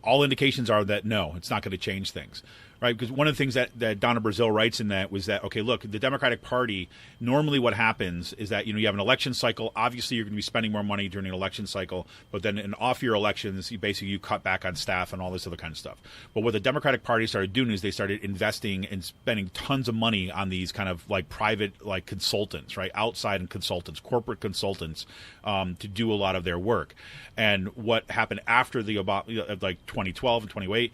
all indications are that, no, it's not going to change things. Right, because one of the things that Donna Brazile writes in that was that, okay, look, the Democratic Party, normally what happens is that, you know, you have an election cycle. Obviously, you're going to be spending more money during an election cycle, but then in off-year elections, you cut back on staff and all this other kind of stuff. But what the Democratic Party started doing is they started investing and spending tons of money on these kind of like private like consultants, right, outside and consultants, corporate consultants, to do a lot of their work. And what happened after the like 2012 and 2008,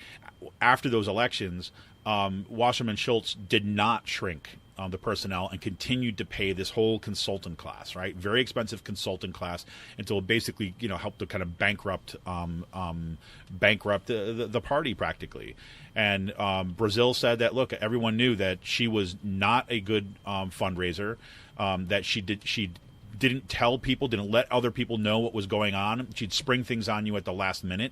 after those elections, Wasserman Schultz did not shrink the personnel and continued to pay this whole consultant class, right? Very expensive consultant class, until it basically, you know, helped to kind of bankrupt the party practically. And Brazile said that, look, everyone knew that she was not a good fundraiser, that she didn't tell people, didn't let other people know what was going on. She'd spring things on you at the last minute.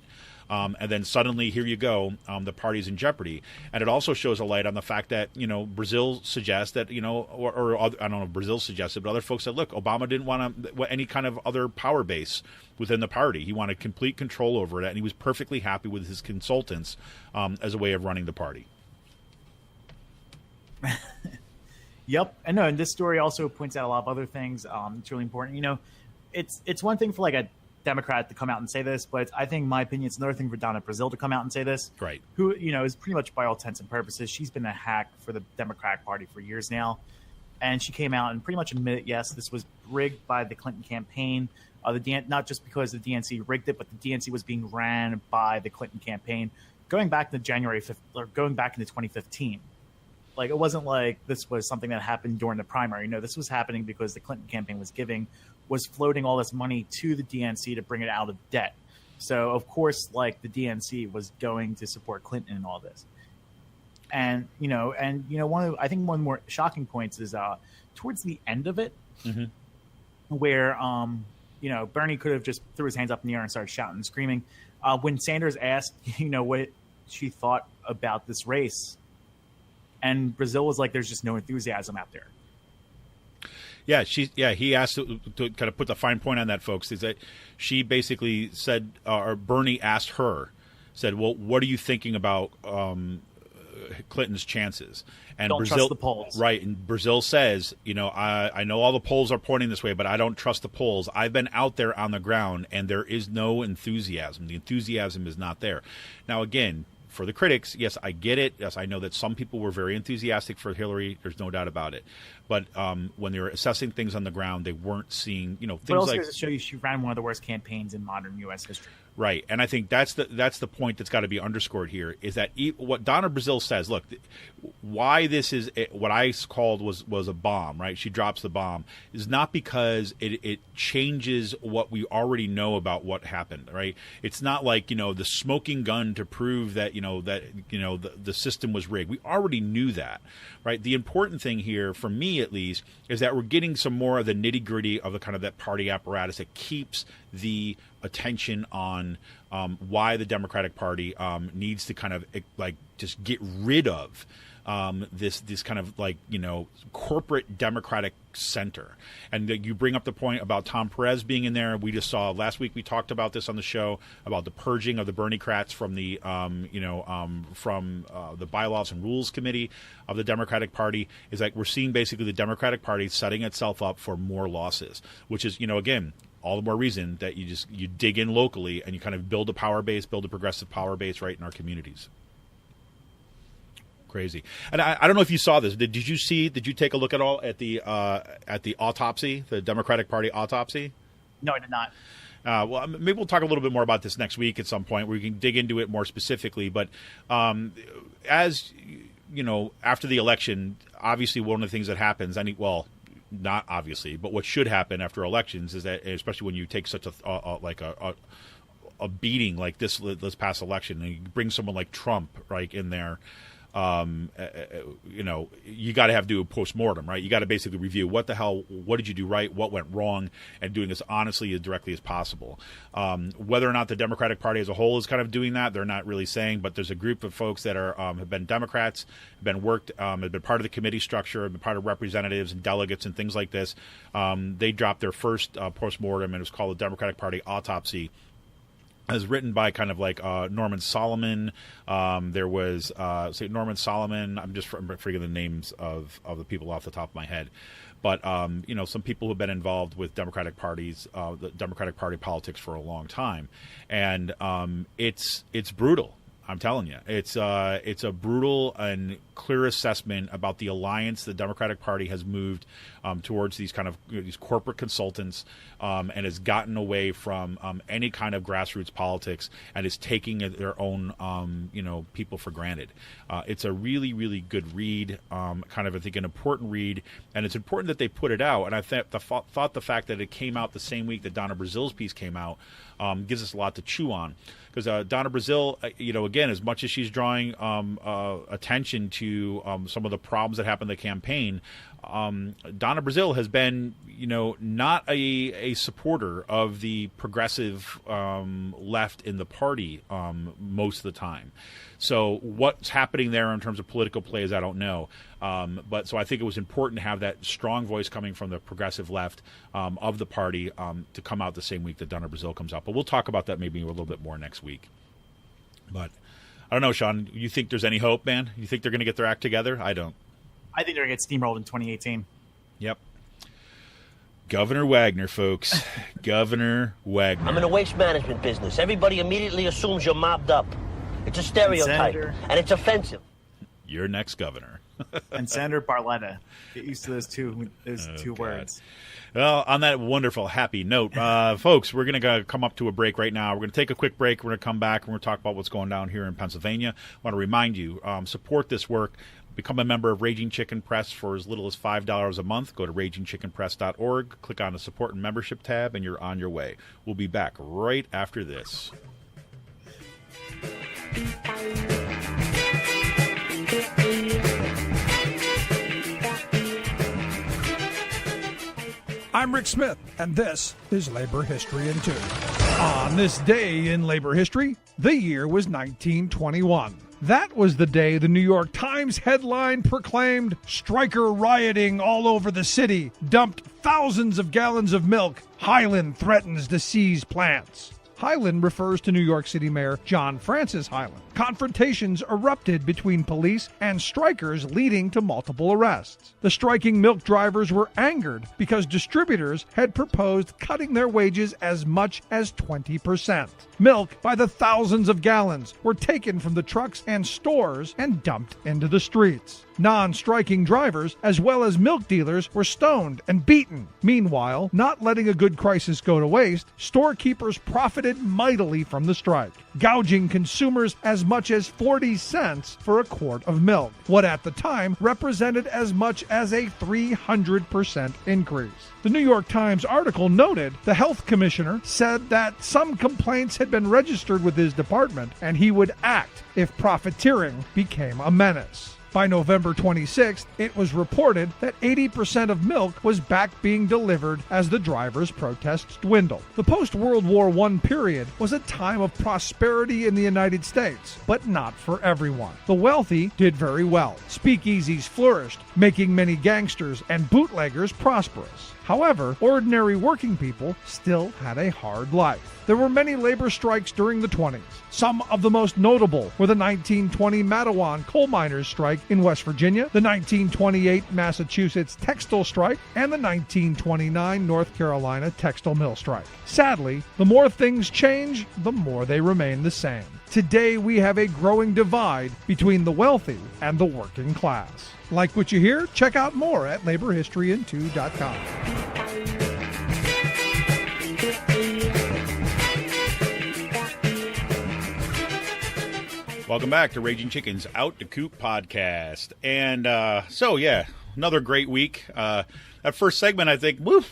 And then suddenly, here you go, the party's in jeopardy. And it also shows a light on the fact that, you know, Brazile suggests that, you know, or I don't know if Brazile suggested, but other folks said, look, Obama didn't want any kind of other power base within the party. He wanted complete control over it, and he was perfectly happy with his consultants as a way of running the party. Yep. And no, and this story also points out a lot of other things. It's really important. You know, it's one thing for like a Democrat to come out and say this, but I think, in my opinion, it's another thing for Donna Brazile to come out and say this. Right. Who, you know, is pretty much, by all intents and purposes, she's been a hack for the Democratic Party for years now. And she came out and pretty much admitted, yes, this was rigged by the Clinton campaign. Not just because the DNC rigged it, but the DNC was being ran by the Clinton campaign going back to January 5th, or going back into 2015. Like, it wasn't like this was something that happened during the primary. No, this was happening because the Clinton campaign was floating all this money to the DNC to bring it out of debt. So, of course, like, the DNC was going to support Clinton in all this. And I think one more shocking points is towards the end of it, where Bernie could have just threw his hands up in the air and started shouting and screaming. When Sanders asked, what she thought about this race, and Brazile was like, "There's just no enthusiasm out there." Yeah, he asked to kind of put the fine point on that, folks, is that she basically said, or Bernie asked her, said, "Well, what are you thinking about Clinton's chances?" And don't trust the polls. Right, and Brazile says, I know all the polls are pointing this way, but I don't trust the polls. I've been out there on the ground, and there is no enthusiasm. The enthusiasm is not there. Now, again, for the critics, yes, I get it. Yes, I know that some people were very enthusiastic for Hillary. There's no doubt about it. But when they were assessing things on the ground, they weren't seeing, things but also like. Goes to show you she ran one of the worst campaigns in modern U.S. history. Right, and I think that's the point that's got to be underscored here, is that what Donna Brazile says, look, why this is what I called was a bomb, right? She drops the bomb, is not because it changes what we already know about what happened, right? It's not like, the smoking gun to prove that, the system was rigged. We already knew that, right? The important thing here, for me at least, is that we're getting some more of the nitty-gritty of the kind of that party apparatus that keeps the attention on why the Democratic Party needs to kind of just get rid of this kind of like, corporate Democratic center. And you bring up the point about Tom Perez being in there. We just saw last week, we talked about this on the show about the purging of the Bernie-crats from the the Bylaws and Rules Committee of the Democratic Party. Is like we're seeing basically the Democratic Party setting itself up for more losses, which is, again, all the more reason that you dig in locally and you kind of build a power base, build a progressive power base right in our communities. Crazy. And I don't know if you saw this. Did you take a look at all at the autopsy, the Democratic Party autopsy? No, I did not. Well, maybe we'll talk a little bit more about this next week at some point where we can dig into it more specifically. But as you know, after the election, obviously one of the things that happens, not obviously, but what should happen after elections is that, especially when you take such a beating like this past election, and you bring someone like Trump right in there, you got to do a post-mortem, right? You got to basically review what did you do right, what went wrong, and doing this honestly as directly as possible. Whether or not the Democratic Party as a whole is kind of doing that, they're not really saying, but there's a group of folks that are have been Democrats, have been part of the committee structure, have been part of representatives and delegates and things like this. They dropped their first post-mortem, and it was called the Democratic Party Autopsy. It was written by kind of like Norman Solomon. There was Norman Solomon. I'm just forgetting the names of the people off the top of my head. But some people who have been involved with Democratic parties, the Democratic Party politics for a long time, and it's brutal. I'm telling you, it's a brutal and clear assessment about the alliance the Democratic Party has moved towards these kind of these corporate consultants, and has gotten away from any kind of grassroots politics and is taking their own people for granted. It's a really, really good read, kind of I think an important read, and it's important that they put it out. And I thought the fact that it came out the same week that Donna Brazile's piece came out gives us a lot to chew on. Because Donna Brazile, again, as much as she's drawing attention to some of the problems that happened in the campaign, Donna Brazile has been, not a supporter of the progressive left in the party most of the time. So what's happening there in terms of political plays, I don't know. But so I think it was important to have that strong voice coming from the progressive left of the party to come out the same week that Donna Brazile comes out. But we'll talk about that maybe a little bit more next week. But I don't know, Sean. You think there's any hope, man? You think they're going to get their act together? I don't. I think they're going to get steamrolled in 2018. Yep. Governor Wagner, folks. Governor Wagner. I'm in the waste management business. Everybody immediately assumes you're mobbed up. It's a stereotype, and it's offensive. You're next governor. And Senator Barletta. Get used to those two words. Well, on that wonderful, happy note, folks, we're going to come up to a break right now. We're going to take a quick break. We're going to come back, and we're going to talk about what's going down here in Pennsylvania. I want to remind you, support this work. Become a member of Raging Chicken Press for as little as $5 a month. Go to ragingchickenpress.org, click on the Support and Membership tab, and you're on your way. We'll be back right after this. I'm Rick Smith, and this is Labor History in 2. On this day in labor history, the year was 1921. That was the day the New York Times headline proclaimed, "Striker rioting all over the city, dumped thousands of gallons of milk. Highland threatens to seize plants." Highland refers to New York City Mayor John Francis Highland. Confrontations erupted between police and strikers, leading to multiple arrests. The striking milk drivers were angered because distributors had proposed cutting their wages as much as 20%. Milk by the thousands of gallons were taken from the trucks and stores and dumped into the streets. Non-striking drivers, as well as milk dealers, were stoned and beaten. Meanwhile, not letting a good crisis go to waste, storekeepers profited mightily from the strike, gouging consumers as much as 40 cents for a quart of milk, what at the time represented as much as a 300% increase. The New York Times article noted the health commissioner said that some complaints had been registered with his department and he would act if profiteering became a menace. By November 26th, it was reported that 80% of milk was back being delivered as the drivers' protests dwindled. The post-World War I period was a time of prosperity in the United States, but not for everyone. The wealthy did very well. Speakeasies flourished, making many gangsters and bootleggers prosperous. However, ordinary working people still had a hard life. There were many labor strikes during the 20s. Some of the most notable were the 1920 Mattawan coal miners' strike in West Virginia, the 1928 Massachusetts textile strike, and the 1929 North Carolina textile mill strike. Sadly, the more things change, the more they remain the same. Today, we have a growing divide between the wealthy and the working class. Like what you hear? Check out more at laborhistoryin2.com. Welcome back to Raging Chicken's Out the Coop podcast. And another great week. That first segment, I think, I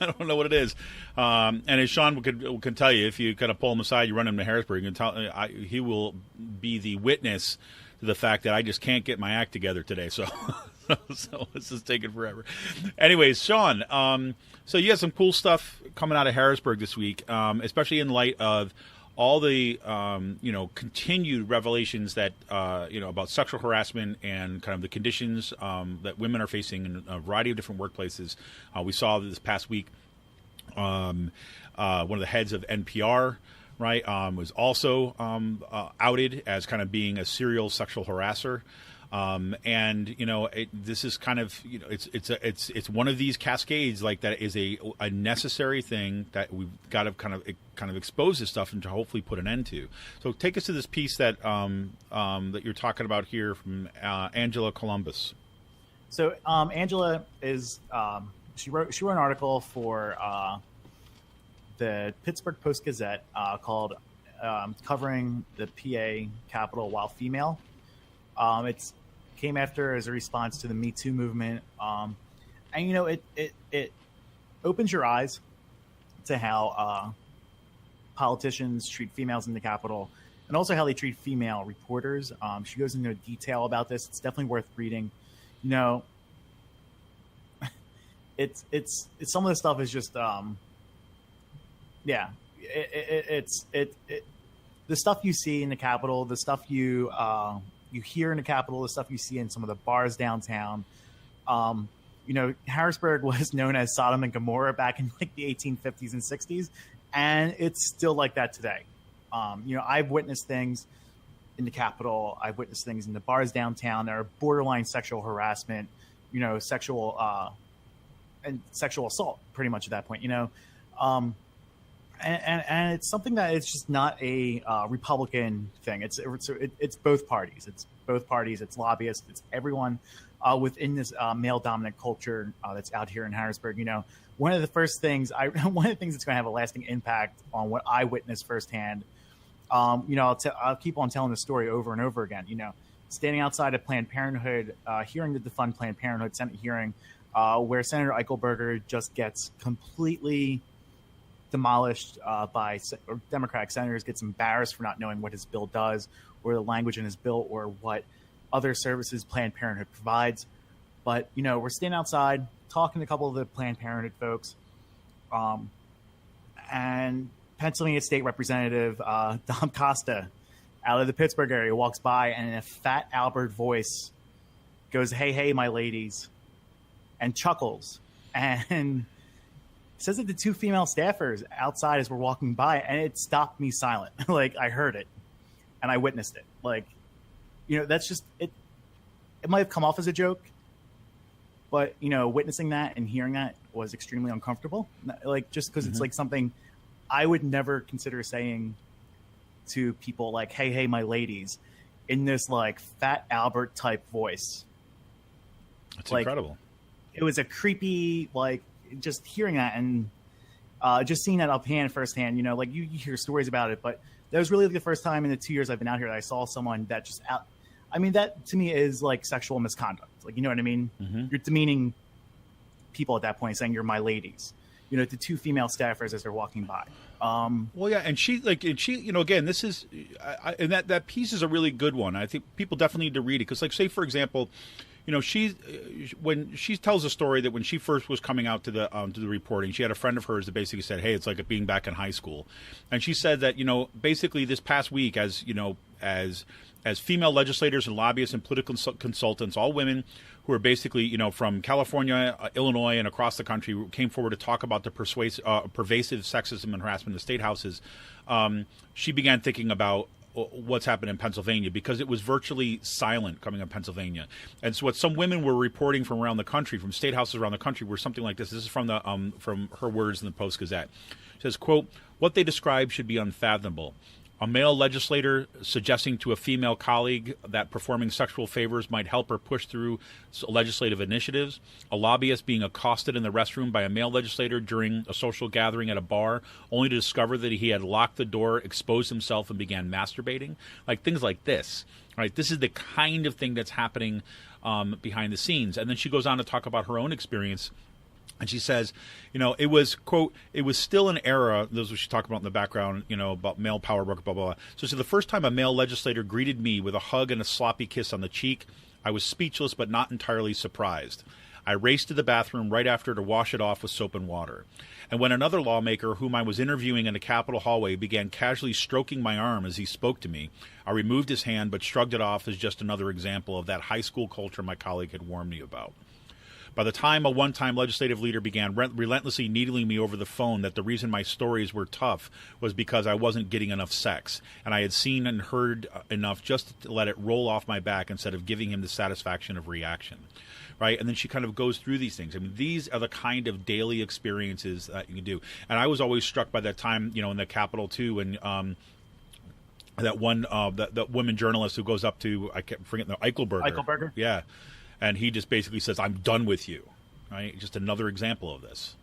don't know what it is. And as Sean can tell you, if you kind of pull him aside, you run him to Harrisburg, you can tell he will be the witness to the fact that I just can't get my act together today. So this is taking forever. Anyways, Sean, so you have some cool stuff coming out of Harrisburg this week, especially in light of all the continued revelations that about sexual harassment and kind of the conditions that women are facing in a variety of different workplaces. We saw this past week one of the heads of NPR, right, was also outed as kind of being a serial sexual harasser. This is kind of, it's one of these cascades like that is a necessary thing that we've got to kind of expose this stuff and to hopefully put an end to. So take us to this piece that that you're talking about here from Angela Columbus. So Angela is she wrote an article for the Pittsburgh Post-Gazette called covering the PA Capitol while female. It's came after as a response to the Me Too movement. It opens your eyes to how politicians treat females in the Capitol and also how they treat female reporters. She goes into detail about this. It's definitely worth reading. It's some of the stuff is just the stuff you see in the Capitol, the stuff you hear in the Capitol, the stuff you see in some of the bars downtown. Harrisburg was known as Sodom and Gomorrah back in like the 1850s and 60s, and it's still like that today. I've witnessed things in the Capitol. I've witnessed things in the bars downtown that are borderline sexual harassment, sexual assault pretty much at that point, and it's something that it's just not a Republican thing. It's both parties. It's both parties. It's lobbyists. It's everyone within this male dominant culture that's out here in Harrisburg. One of the things that's going to have a lasting impact on what I witnessed firsthand. I'll keep on telling the story over and over again. Standing outside of Planned Parenthood, hearing the defund Planned Parenthood Senate hearing, where Senator Eichelberger just gets completely demolished by Democratic senators, gets embarrassed for not knowing what his bill does or the language in his bill or what other services Planned Parenthood provides. But, we're standing outside talking to a couple of the Planned Parenthood folks. And Pennsylvania State Representative Dom Costa out of the Pittsburgh area walks by and in a fat Albert voice goes, "Hey, my ladies," and chuckles. And says it to two female staffers outside as we're walking by, and it stopped me silent. Like, I heard it, and I witnessed it. Like, that's just it. It might have come off as a joke, but witnessing that and hearing that was extremely uncomfortable. Like, just because it's like something I would never consider saying to people, like, "Hey, my ladies," in this like fat Albert type voice. That's incredible. It was a creepy, like, just hearing that and just seeing that firsthand, you hear stories about it, but that was really the first time in the 2 years I've been out here that I saw someone that just that to me is like sexual misconduct. Like, you know what I mean? Mm-hmm. You're demeaning people at that point, saying you're my ladies, to two female staffers as they're walking by. Well, yeah, and she, you know, again, this is, and that piece is a really good one. I think people definitely need to read it because, like, say for example, you know, when she tells a story that when she first was coming out to the reporting, she had a friend of hers that basically said, "Hey, it's like being back in high school," and she said that, you know, basically this past week, as you know, as female legislators and lobbyists and political consultants, all women who are basically, you know, from California, Illinois, and across the country, came forward to talk about the pervasive sexism and harassment in the state houses, she began thinking about what's happened in Pennsylvania because it was virtually silent coming out of Pennsylvania. And so what some women were reporting from around the country, from state houses around the country, were something like this. This is from her words in the Post-Gazette. It says, quote, "What they describe should be unfathomable. A male legislator suggesting to a female colleague that performing sexual favors might help her push through legislative initiatives. A lobbyist being accosted in the restroom by a male legislator during a social gathering at a bar, only to discover that he had locked the door, exposed himself, and began masturbating." Like things like this, right? This is the kind of thing that's happening behind the scenes. And then she goes on to talk about her own experience. And she says, you know, it was, quote, "it was still an era," this is what she talked about in the background, you know, about male power, blah, blah, blah. So the first time a male legislator greeted me with a hug and a sloppy kiss on the cheek, I was speechless but not entirely surprised. I raced to the bathroom right after to wash it off with soap and water. And when another lawmaker whom I was interviewing in a Capitol hallway began casually stroking my arm as he spoke to me, I removed his hand but shrugged it off as just another example of that high school culture my colleague had warned me about. By the time a one-time legislative leader began relentlessly needling me over the phone that the reason my stories were tough was because I wasn't getting enough sex, and I had seen and heard enough just to let it roll off my back instead of giving him the satisfaction of reaction, right? And then she kind of goes through these things. I mean, these are the kind of daily experiences that you can do. And I was always struck by that time, you know, in the Capitol, too, when that one, that woman journalist who goes up to, I can't forget, Eichelberger. Yeah. And he just basically says, "I'm done with you," right? Just another example of this.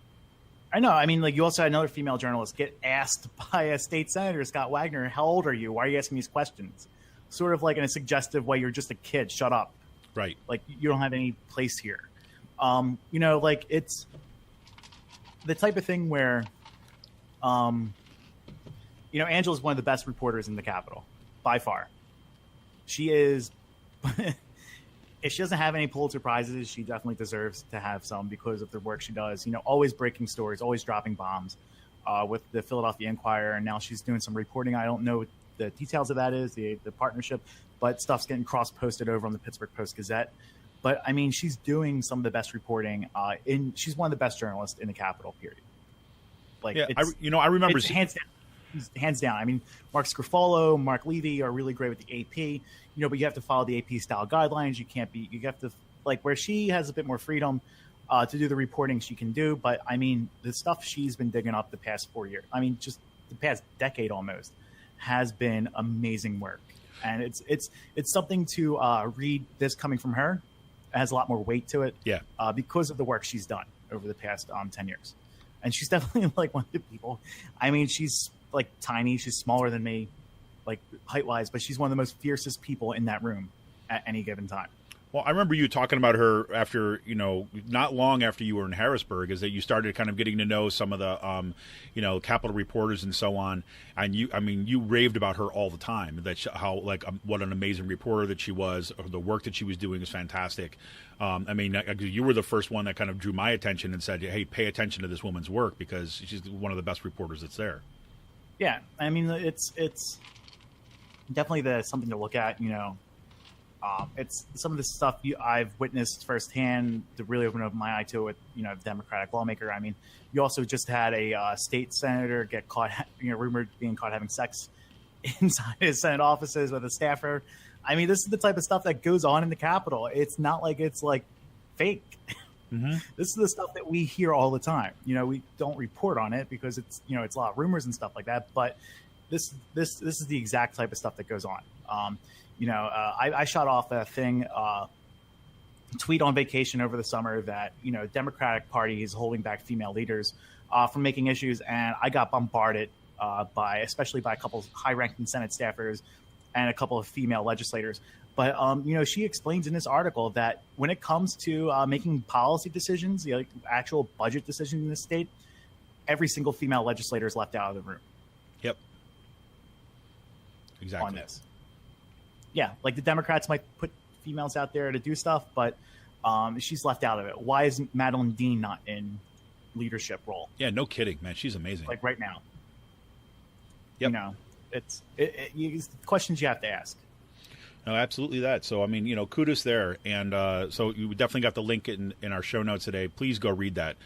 I know. I mean, like, you also had another female journalist get asked by a state senator, Scott Wagner, "How old are you? Why are you asking these questions?" Sort of like in a suggestive way, "You're just a kid. Shut up." Right. Like, you don't have any place here. You know, like, it's the type of thing where, you know, Angela's one of the best reporters in the Capitol, by far. She is... If she doesn't have any Pulitzer Prizes, she definitely deserves to have some because of the work she does. You know, always breaking stories, always dropping bombs with the Philadelphia Inquirer. And now she's doing some reporting. I don't know what the details of that is, the partnership, but stuff's getting cross-posted over on the Pittsburgh Post-Gazette. But, I mean, she's doing some of the best reporting. She's one of the best journalists in the Capitol, period. Like, yeah, I remember... Hands down. I mean, Mark Scarfolo, Mark Levy are really great with the AP, you know, but you have to follow the AP style guidelines. You have to, like, where she has a bit more freedom to do the reporting she can do. But I mean, the stuff she's been digging up the past 4 years, I mean, just the past decade almost, has been amazing work. And it's something to read this coming from her. It has a lot more weight to it. Yeah. Because of the work she's done over the past 10 years. And she's definitely like one of the people. I mean, she's like tiny. She's smaller than me, like height-wise, but she's one of the most fiercest people in that room at any given time. Well, I remember you talking about her after, you know, not long after you were in Harrisburg, is that you started kind of getting to know some of the, you know, Capitol reporters and so on. And you raved about her all the time, that what an amazing reporter that she was. The work that she was doing is fantastic. I mean, you were the first one that kind of drew my attention and said, "Hey, pay attention to this woman's work because she's one of the best reporters that's there." Yeah, I mean, it's definitely something to look at, you know. It's some of the stuff I've witnessed firsthand to really open up my eye to with, you know, Democratic lawmaker. I mean, you also just had a state senator get caught, you know, rumored being caught having sex inside his Senate offices with a staffer. I mean, this is the type of stuff that goes on in the Capitol. It's not like it's like fake. Mm-hmm. This is the stuff that we hear all the time. You know, we don't report on it because it's, you know, it's a lot of rumors and stuff like that. But this is the exact type of stuff that goes on. You know, I shot off a thing, tweet on vacation over the summer that, you know, Democratic Party is holding back female leaders from making issues. And I got bombarded especially by a couple of high-ranking Senate staffers and a couple of female legislators. But, you know, she explains in this article that when it comes to making policy decisions, you know, like actual budget decisions in this state, every single female legislator is left out of the room. Yep. Exactly. On this. Yeah, like the Democrats might put females out there to do stuff, but she's left out of it. Why is Madeline Dean not in leadership role? Yeah, no kidding, man. She's amazing. Like right now. Yep. You know, it's questions you have to ask. No, absolutely that. So, I mean, kudos there. And so you definitely got the link in our show notes today. Please go read that.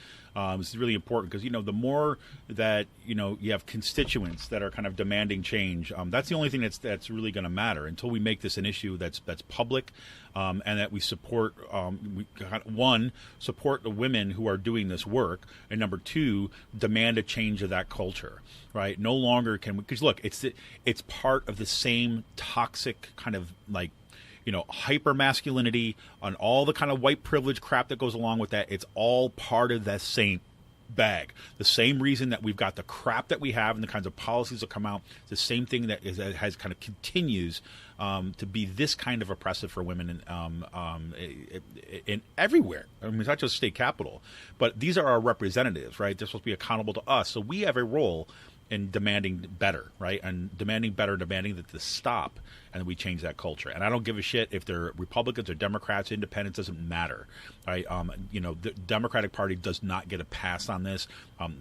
This is really important because, the more that, you have constituents that are kind of demanding change, that's the only thing that's really going to matter until we make this an issue that's public and that we support, support the women who are doing this work. And number two, demand a change of that culture, right? No longer can we, because look, it's part of the same toxic kind of like, hyper masculinity and all the kind of white privilege crap that goes along with that. It's all part of that same bag. The same reason that we've got the crap that we have and the kinds of policies that come out, the same thing that has kind of continues to be this kind of oppressive for women in everywhere. I mean, it's not just state capital, but these are our representatives, right? They're supposed to be accountable to us. So we have a role in demanding better, right? And demanding that this stop and we change that culture. And I don't give a shit if they're Republicans or Democrats, independents, doesn't matter, right? The Democratic Party does not get a pass on this,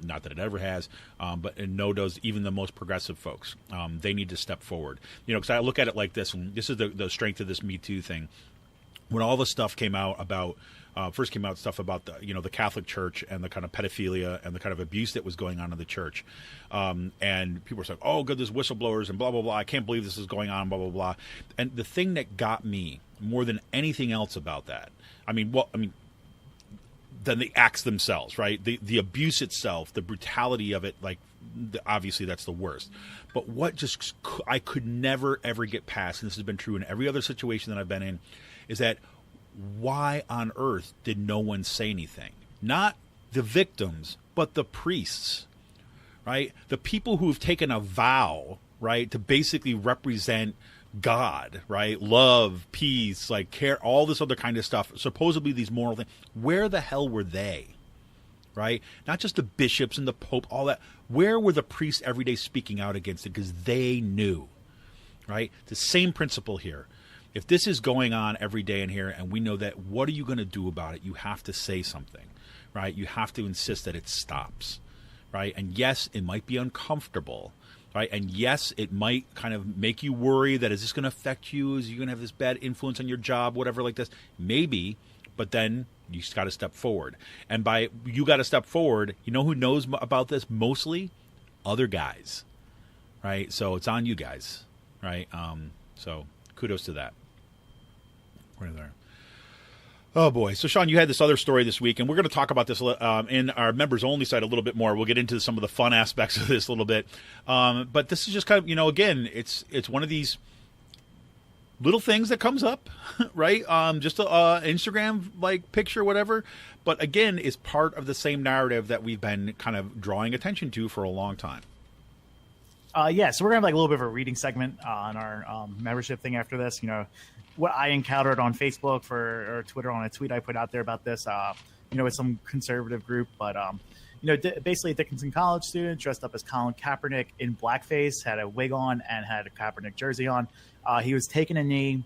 not that it ever has, but no does even the most progressive folks. They need to step forward. Because I look at it like this, and this is the strength of this Me Too thing. When all the stuff came out about first came out stuff about the Catholic Church and the kind of pedophilia and the kind of abuse that was going on in the church, and people were saying, "Oh, good, there's whistleblowers and blah blah blah. I can't believe this is going on, blah blah blah." And the thing that got me more than anything else about that, than the acts themselves, right? The abuse itself, the brutality of it, obviously that's the worst. But what I could never ever get past, and this has been true in every other situation that I've been in, is that why on earth did no one say anything? Not the victims, but the priests, right? The people who have taken a vow, right, to basically represent God, right? Love, peace, care, all this other kind of stuff. Supposedly these moral things. Where the hell were they, right? Not just the bishops and the Pope, all that. Where were the priests every day speaking out against it? Because they knew, right? The same principle here. If this is going on every day in here and we know that, what are you going to do about it? You have to say something, right? You have to insist that it stops, right? And yes, it might be uncomfortable, right? And yes, it might kind of make you worry that is this going to affect you? Is you going to have this bad influence on your job, whatever like this? Maybe, but then you just got to step forward. And by you got to step forward, you know who knows about this mostly? Other guys, right? So it's on you guys, right? So kudos to that. Right there. Oh, boy. So, Sean, you had this other story this week, and we're going to talk about this in our members-only site a little bit more. We'll get into some of the fun aspects of this a little bit. But this is just kind of, again, it's one of these little things that comes up, right? Just a Instagram, picture, whatever. But, again, it's part of the same narrative that we've been kind of drawing attention to for a long time. So we're going to have a little bit of a reading segment on our membership thing after this. What I encountered on Facebook or Twitter on a tweet I put out there about this, with some conservative group. But, basically a Dickinson College student dressed up as Colin Kaepernick in blackface, had a wig on and had a Kaepernick jersey on. He was taking a knee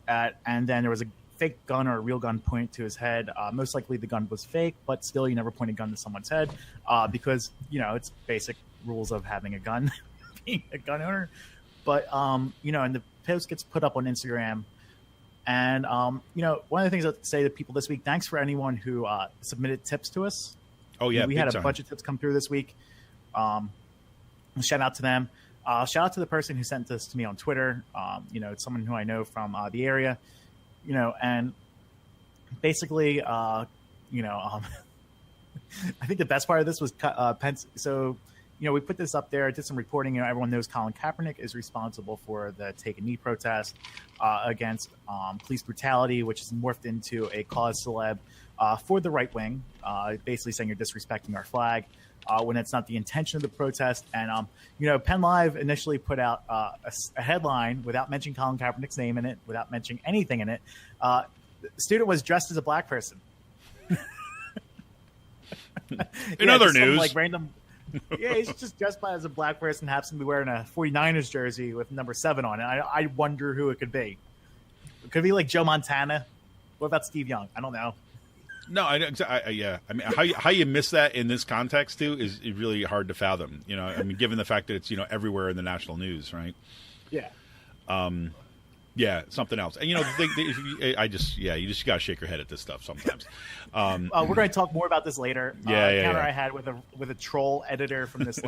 and then there was a fake gun or a real gun pointed to his head. Most likely the gun was fake, but still you never point a gun to someone's head because, it's basic rules of having a gun, being a gun owner. But, and the post gets put up on Instagram. And, one of the things I'd say to people this week, thanks for anyone who submitted tips to us. Oh, yeah. We had a bunch of tips come through this week. Shout out to them. Shout out to the person who sent this to me on Twitter. It's someone who I know from the area, and basically, I think the best part of this was Pence. So, we put this up there, did some reporting. Everyone knows Colin Kaepernick is responsible for the Take a Knee protest against police brutality, which has morphed into a cause celeb for the right wing, basically saying you're disrespecting our flag when it's not the intention of the protest. And, Penn Live initially put out a headline without mentioning Colin Kaepernick's name in it, without mentioning anything in it. The student was dressed as a black person. In other news. Random... Yeah, he's just dressed by as a black person, happens to be wearing a 49ers jersey with number 7 on it. I wonder who it could be. It could be like Joe Montana. What about Steve Young? I don't know. No, yeah. I mean, how you miss that in this context too is really hard to fathom. You know, I mean, given the fact that it's everywhere in the national news, right? Yeah. Yeah, something else. And you just gotta shake your head at this stuff sometimes. We're going to talk more about this later. Encounter I had with a troll editor from this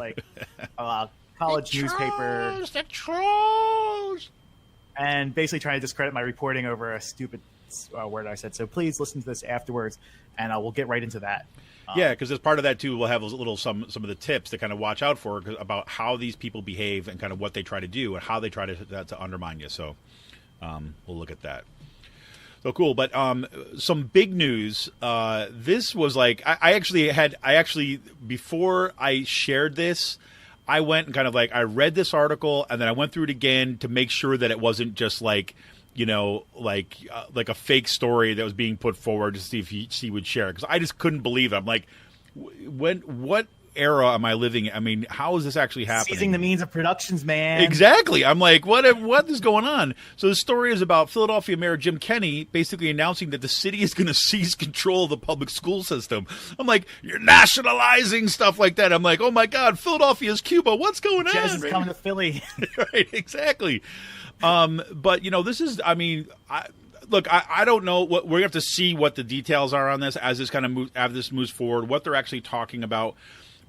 college newspaper. The trolls. And basically trying to discredit my reporting over a stupid word I said. So please listen to this afterwards, and we'll get right into that. Yeah, because as part of that too, we'll have some of the tips to kind of watch out for about how these people behave and kind of what they try to do and how they try to undermine you. So we'll look at that. So cool, but some big news. This was like I actually before I shared this, I went and kind of like I read this article and then I went through it again to make sure that it wasn't just like like a fake story that was being put forward to see if she would share it, because I just couldn't believe it. I'm like, what era am I living in? I mean, how is this actually happening? Seizing the means of productions, man. Exactly. I'm like, what is going on? So the story is about Philadelphia Mayor Jim Kenney basically announcing that the city is going to seize control of the public school system. I'm like, you're nationalizing stuff like that. I'm like, oh my God, Philadelphia's Cuba. What's going on? Jazz is coming to Philly. Right, exactly. But this is, I mean, I don't know what we're going to have to see what the details are on this as this kind of as this moves forward, what they're actually talking about.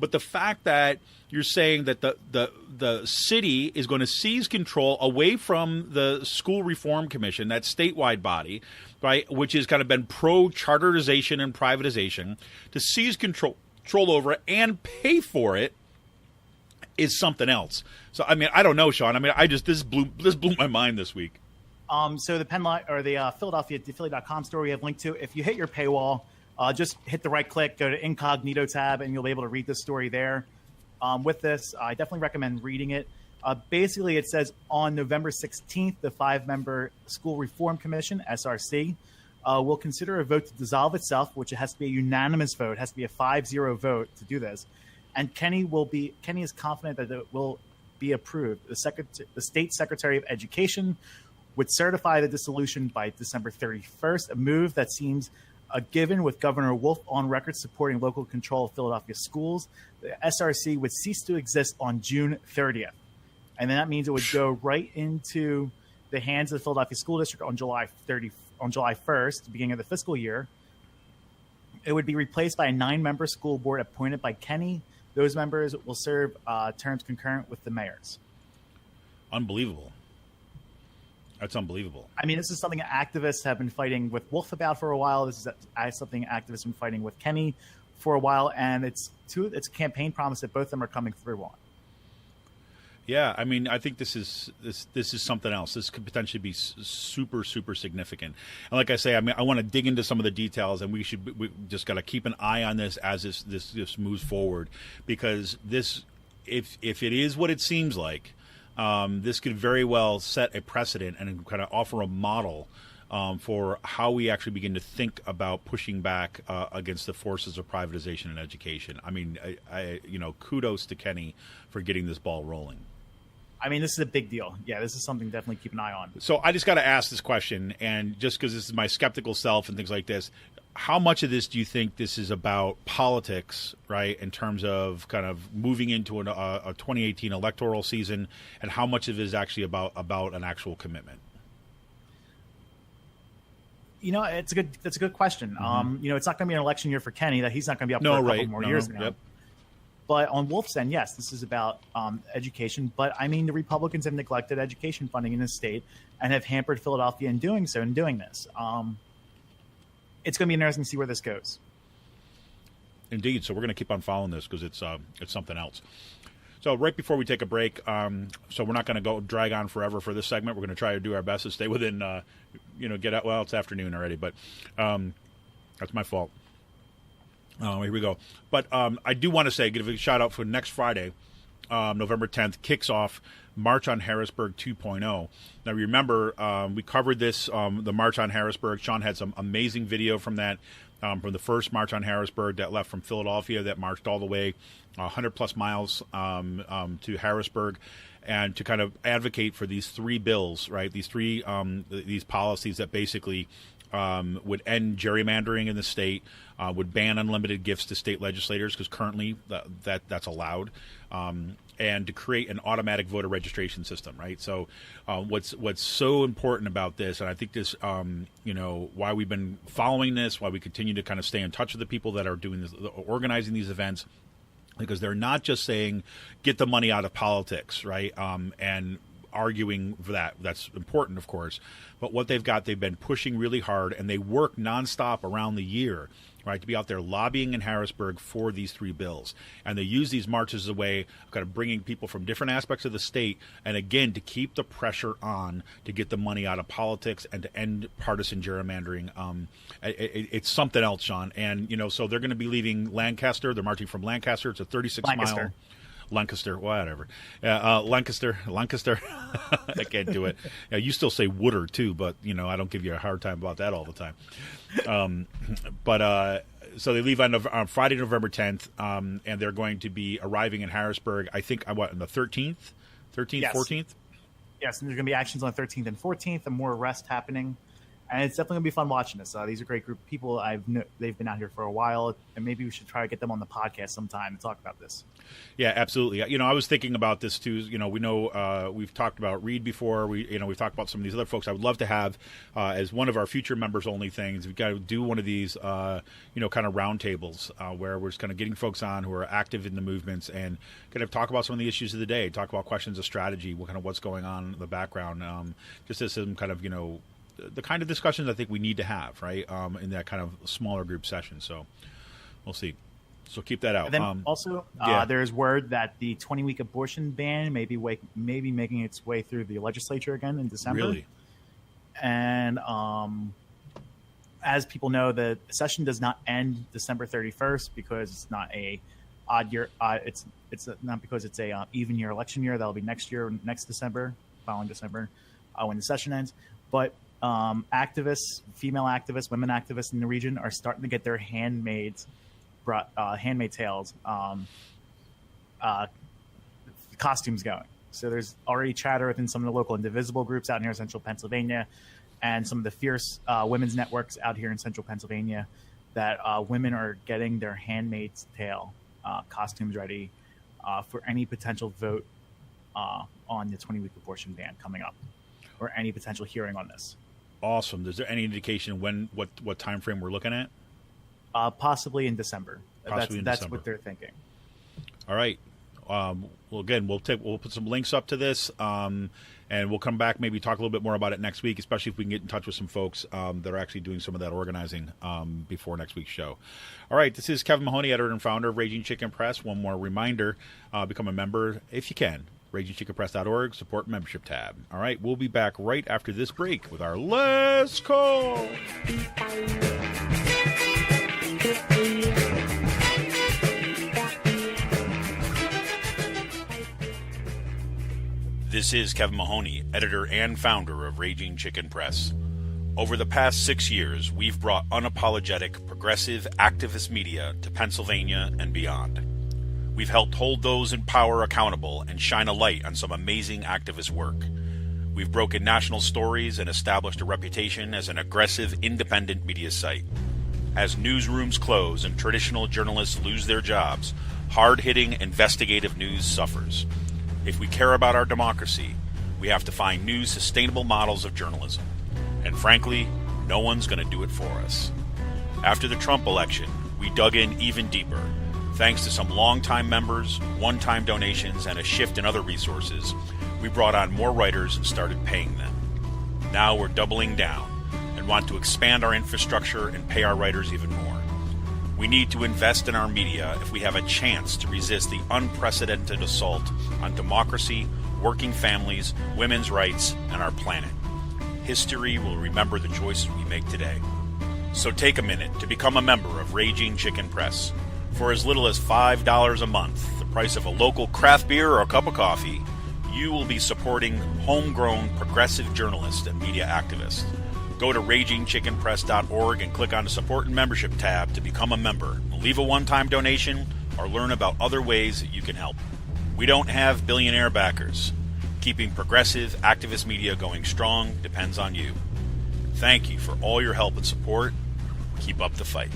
But the fact that you're saying that the city is going to seize control away from the School Reform Commission, that statewide body, right, which has kind of been pro-charterization and privatization, to seize control over it and pay for it is something else. So I mean, I don't know, Sean. I mean, this blew my mind this week. So the the Philly.com story we have linked to. If you hit your paywall, just hit the right click, go to incognito tab, and you'll be able to read this story there. With this, I definitely recommend reading it. Basically, it says on November 16th, the 5-member School Reform Commission, SRC, will consider a vote to dissolve itself, which it has to be a unanimous vote. It has to be a 5-0 vote to do this. And Kenney is confident that it will be approved. The State Secretary of Education would certify the dissolution by December 31st, a move that seems a given with Governor Wolf on record supporting local control of Philadelphia schools. The SRC would cease to exist on June 30th. And then that means it would go right into the hands of the Philadelphia School District on July 1st, the beginning of the fiscal year. It would be replaced by a 9-member school board appointed by Kenney. Those members will serve terms concurrent with the mayors. Unbelievable. That's unbelievable. I mean, this is something activists have been fighting with Wolf about for a while. This is something activists have been fighting with Kenney for a while, and it's a campaign promise that both of them are coming through on. Yeah, I mean, I think this is something else. This could potentially be super, super significant. And like I say, I mean, I want to dig into some of the details, and we just got to keep an eye on this as this moves forward, because this, if it is what it seems like, this could very well set a precedent and kind of offer a model for how we actually begin to think about pushing back against the forces of privatization in education. I mean, I kudos to Kenney for getting this ball rolling. I mean, this is a big deal. Yeah, this is something to definitely keep an eye on. So I just got to ask this question, and just because this is my skeptical self and things like this, how much of this do you think this is about politics, right, in terms of kind of moving into a 2018 electoral season, and how much of it is actually about an actual commitment? That's a good question. Mm-hmm. It's not going to be an election year for Kenney. That he's not going to be up for a couple more years now. Yep. But on Wolf's end, yes, this is about education. But I mean, the Republicans have neglected education funding in the state and have hampered Philadelphia in doing so and doing this. It's going to be interesting to see where this goes. Indeed. So we're going to keep on following this because it's something else. So right before we take a break, so we're not going to go drag on forever for this segment. We're going to try to do our best to stay within, get out. Well, it's afternoon already, but that's my fault. Here we go. But I do want to give a shout out for next Friday. November 10th, kicks off March on Harrisburg 2.0. Now, remember, we covered this, the March on Harrisburg. Sean had some amazing video from that, from the first March on Harrisburg that left from Philadelphia, that marched all the way 100-plus miles to Harrisburg, and to kind of advocate for these three bills, right? These three these policies that basically would end gerrymandering in the state, would ban unlimited gifts to state legislators, because currently that's allowed, and to create an automatic voter registration system, right? So what's so important about this, and I think this, why we've been following this, why we continue to kind of stay in touch with the people that are doing this, organizing these events, because they're not just saying get the money out of politics, right? And arguing for that. That's important, of course. But what they've been pushing really hard, and they work nonstop around the year, right, to be out there lobbying in Harrisburg for these three bills. And they use these marches as a way of kind of bringing people from different aspects of the state, and again, to keep the pressure on to get the money out of politics and to end partisan gerrymandering. It's something else, Sean. And, so they're going to be leaving Lancaster. They're marching from Lancaster. It's a 36-mile... Lancaster, whatever. Lancaster. I can't do it. You still say Wooder, too, but, I don't give you a hard time about that all the time. So they leave on Friday, November 10th, and they're going to be arriving in Harrisburg, I think, on the 13th? 13th, yes. 14th? Yes, and there's going to be actions on the 13th and 14th, and more arrests happening. And it's definitely going to be fun watching this. These are a great group of people. They've been out here for a while, and maybe we should try to get them on the podcast sometime to talk about this. Yeah, absolutely. I was thinking about this too. We know we've talked about Reed before. We've talked about some of these other folks. I would love to have as one of our future members only things. We've got to do one of these, kind of roundtables where we're just kind of getting folks on who are active in the movements and kind of talk about some of the issues of the day. Talk about questions of strategy, what's going on in the background. Just as some kind of the kind of discussions I think we need to have, right, in that kind of smaller group session. So we'll see. So keep that out. And then there's word that the 20-week abortion ban may be making its way through the legislature again in December. Really? And as people know, the session does not end December 31st because it's not a odd year. It's not because it's a even year election year. That'll be next year, next December, following December, when the session ends. But activists, female activists, women activists in the region are starting to get their handmaid tales costumes going. So there's already chatter within some of the local indivisible groups out here in central Pennsylvania, and some of the fierce women's networks out here in central Pennsylvania, that women are getting their handmaid's tale costumes ready for any potential vote on the 20-week abortion ban coming up, or any potential hearing on this. Awesome. Is there any indication what time frame we're looking at? Possibly in December. That's what they're thinking. All right. Well, again, we'll put some links up to this, and we'll come back, maybe talk a little bit more about it next week, especially if we can get in touch with some folks that are actually doing some of that organizing before next week's show. All right. This is Kevin Mahoney, editor and founder of Raging Chicken Press. One more reminder, become a member if you can. RagingChickenPress.org, support membership tab. All right, we'll be back right after this break with our last call. This is Kevin Mahoney, editor and founder of Raging Chicken Press. Over the past 6 years, we've brought unapologetic, progressive, activist media to Pennsylvania and beyond. We've helped hold those in power accountable and shine a light on some amazing activist work. We've broken national stories and established a reputation as an aggressive, independent media site. As newsrooms close and traditional journalists lose their jobs, hard-hitting investigative news suffers. If we care about our democracy, we have to find new, sustainable models of journalism. And frankly, no one's going to do it for us. After the Trump election, we dug in even deeper. Thanks to some longtime members, one-time donations, and a shift in other resources, we brought on more writers and started paying them. Now we're doubling down and want to expand our infrastructure and pay our writers even more. We need to invest in our media if we have a chance to resist the unprecedented assault on democracy, working families, women's rights, and our planet. History will remember the choices we make today. So take a minute to become a member of Raging Chicken Press. For as little as $5 a month, the price of a local craft beer or a cup of coffee, you will be supporting homegrown progressive journalists and media activists. Go to ragingchickenpress.org and click on the Support and Membership tab to become a member. Leave a one-time donation or learn about other ways that you can help. We don't have billionaire backers. Keeping progressive activist media going strong depends on you. Thank you for all your help and support. Keep up the fight.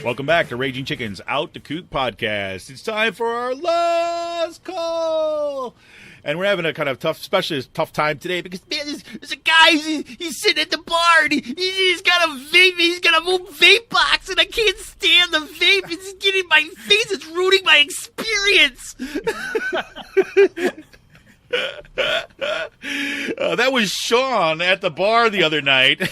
Welcome back to Raging Chicken's Out the Coop podcast. It's time for our last call. And we're having a kind of especially a tough time today because, man, there's a guy, he's sitting at the bar and he's got a vape, he's got a little vape box and I can't stand the vape. It's getting in my face, it's ruining my experience. That was Sean at the bar the other night.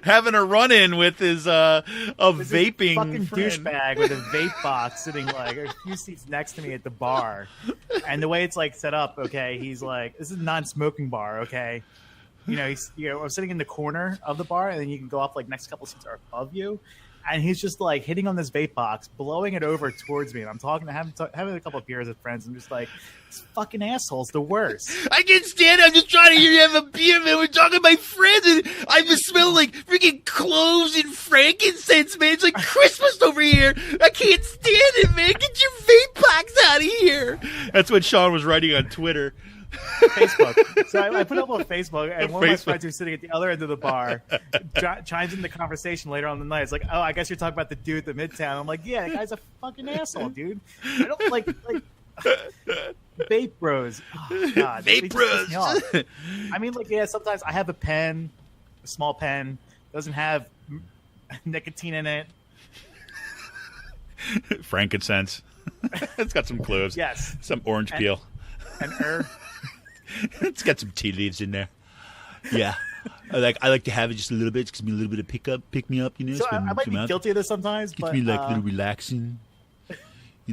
Having a run-in with his vaping fucking friend. Douchebag with a vape box sitting like a few seats next to me at the bar, and the way it's like set up, okay, he's like, this is a non-smoking bar, okay, I'm sitting in the corner of the bar, and then you can go up like next couple seats are above you, and he's just like hitting on this vape box, blowing it over towards me, and I'm talking to having a couple of beers with friends. I'm just like, this fucking asshole's the worst. I can't stand it. I'm just trying to hear you have a beer, man. We're talking to my friends, and I've been smelling like freaking cloves and frankincense, man. It's like Christmas over here. I can't stand it, man. Get your vape box out of here. That's what Sean was writing on Twitter. Facebook. So I put up on Facebook, and one of my friends who's sitting at the other end of the bar chimes in the conversation later on in the night. It's like, oh, I guess you're talking about the dude at Midtown. I'm like, yeah, that guy's a fucking asshole, dude. I don't like vape bros. Oh, God, vape bros. I mean, like, yeah, sometimes I have a pen, a small pen, doesn't have nicotine in it. Frankincense. It's got some cloves. Yes. Some orange peel. And herb. It's got some tea leaves in there. Yeah. I like to have it just a little bit. It gives me a little bit of pick me up, So I might be guilty of this sometimes. Gets me like a little relaxing.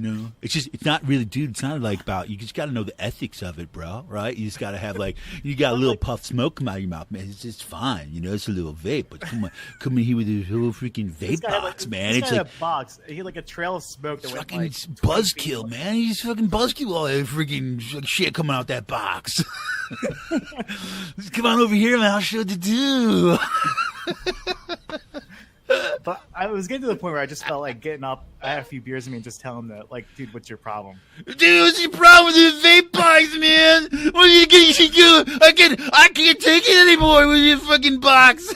It's not really, dude. It's not like about, you just got to know the ethics of it, bro, right? You just got to have you got a little puff smoke come out of your mouth, man. It's just fine, it's a little vape, but come in here with this little freaking vape box, man. It's like a box. He had like a trail of smoke that fucking went buzzkill, man. He's fucking buzzkill all that freaking shit coming out that box. Just come on over here, man. I'll show you what to do. But I was getting to the point where I just felt like getting up. I had a few beers in me and just telling him that, like, dude, what's your problem? Dude, what's your problem with this vape box, man? What are you going to do? I can't take it anymore with your fucking box.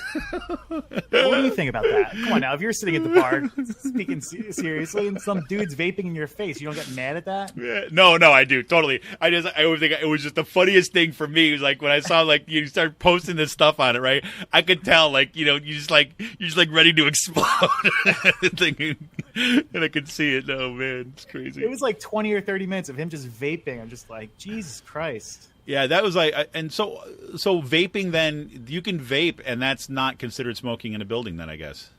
What do you think about that? Come on now, if you're sitting at the bar speaking seriously and some dude's vaping in your face, you don't get mad at that? Yeah, no, I do totally. I always think it was just the funniest thing for me. It was like when I saw you start posting this stuff on it, right? I could tell you're just ready to explode. And I could see it. Oh man, it's crazy. It was like 20 or 30 minutes of him just vaping. I'm just like, Jesus Christ. Yeah, that was and so vaping. Then you can vape, and that's not considered smoking in a building. Then I guess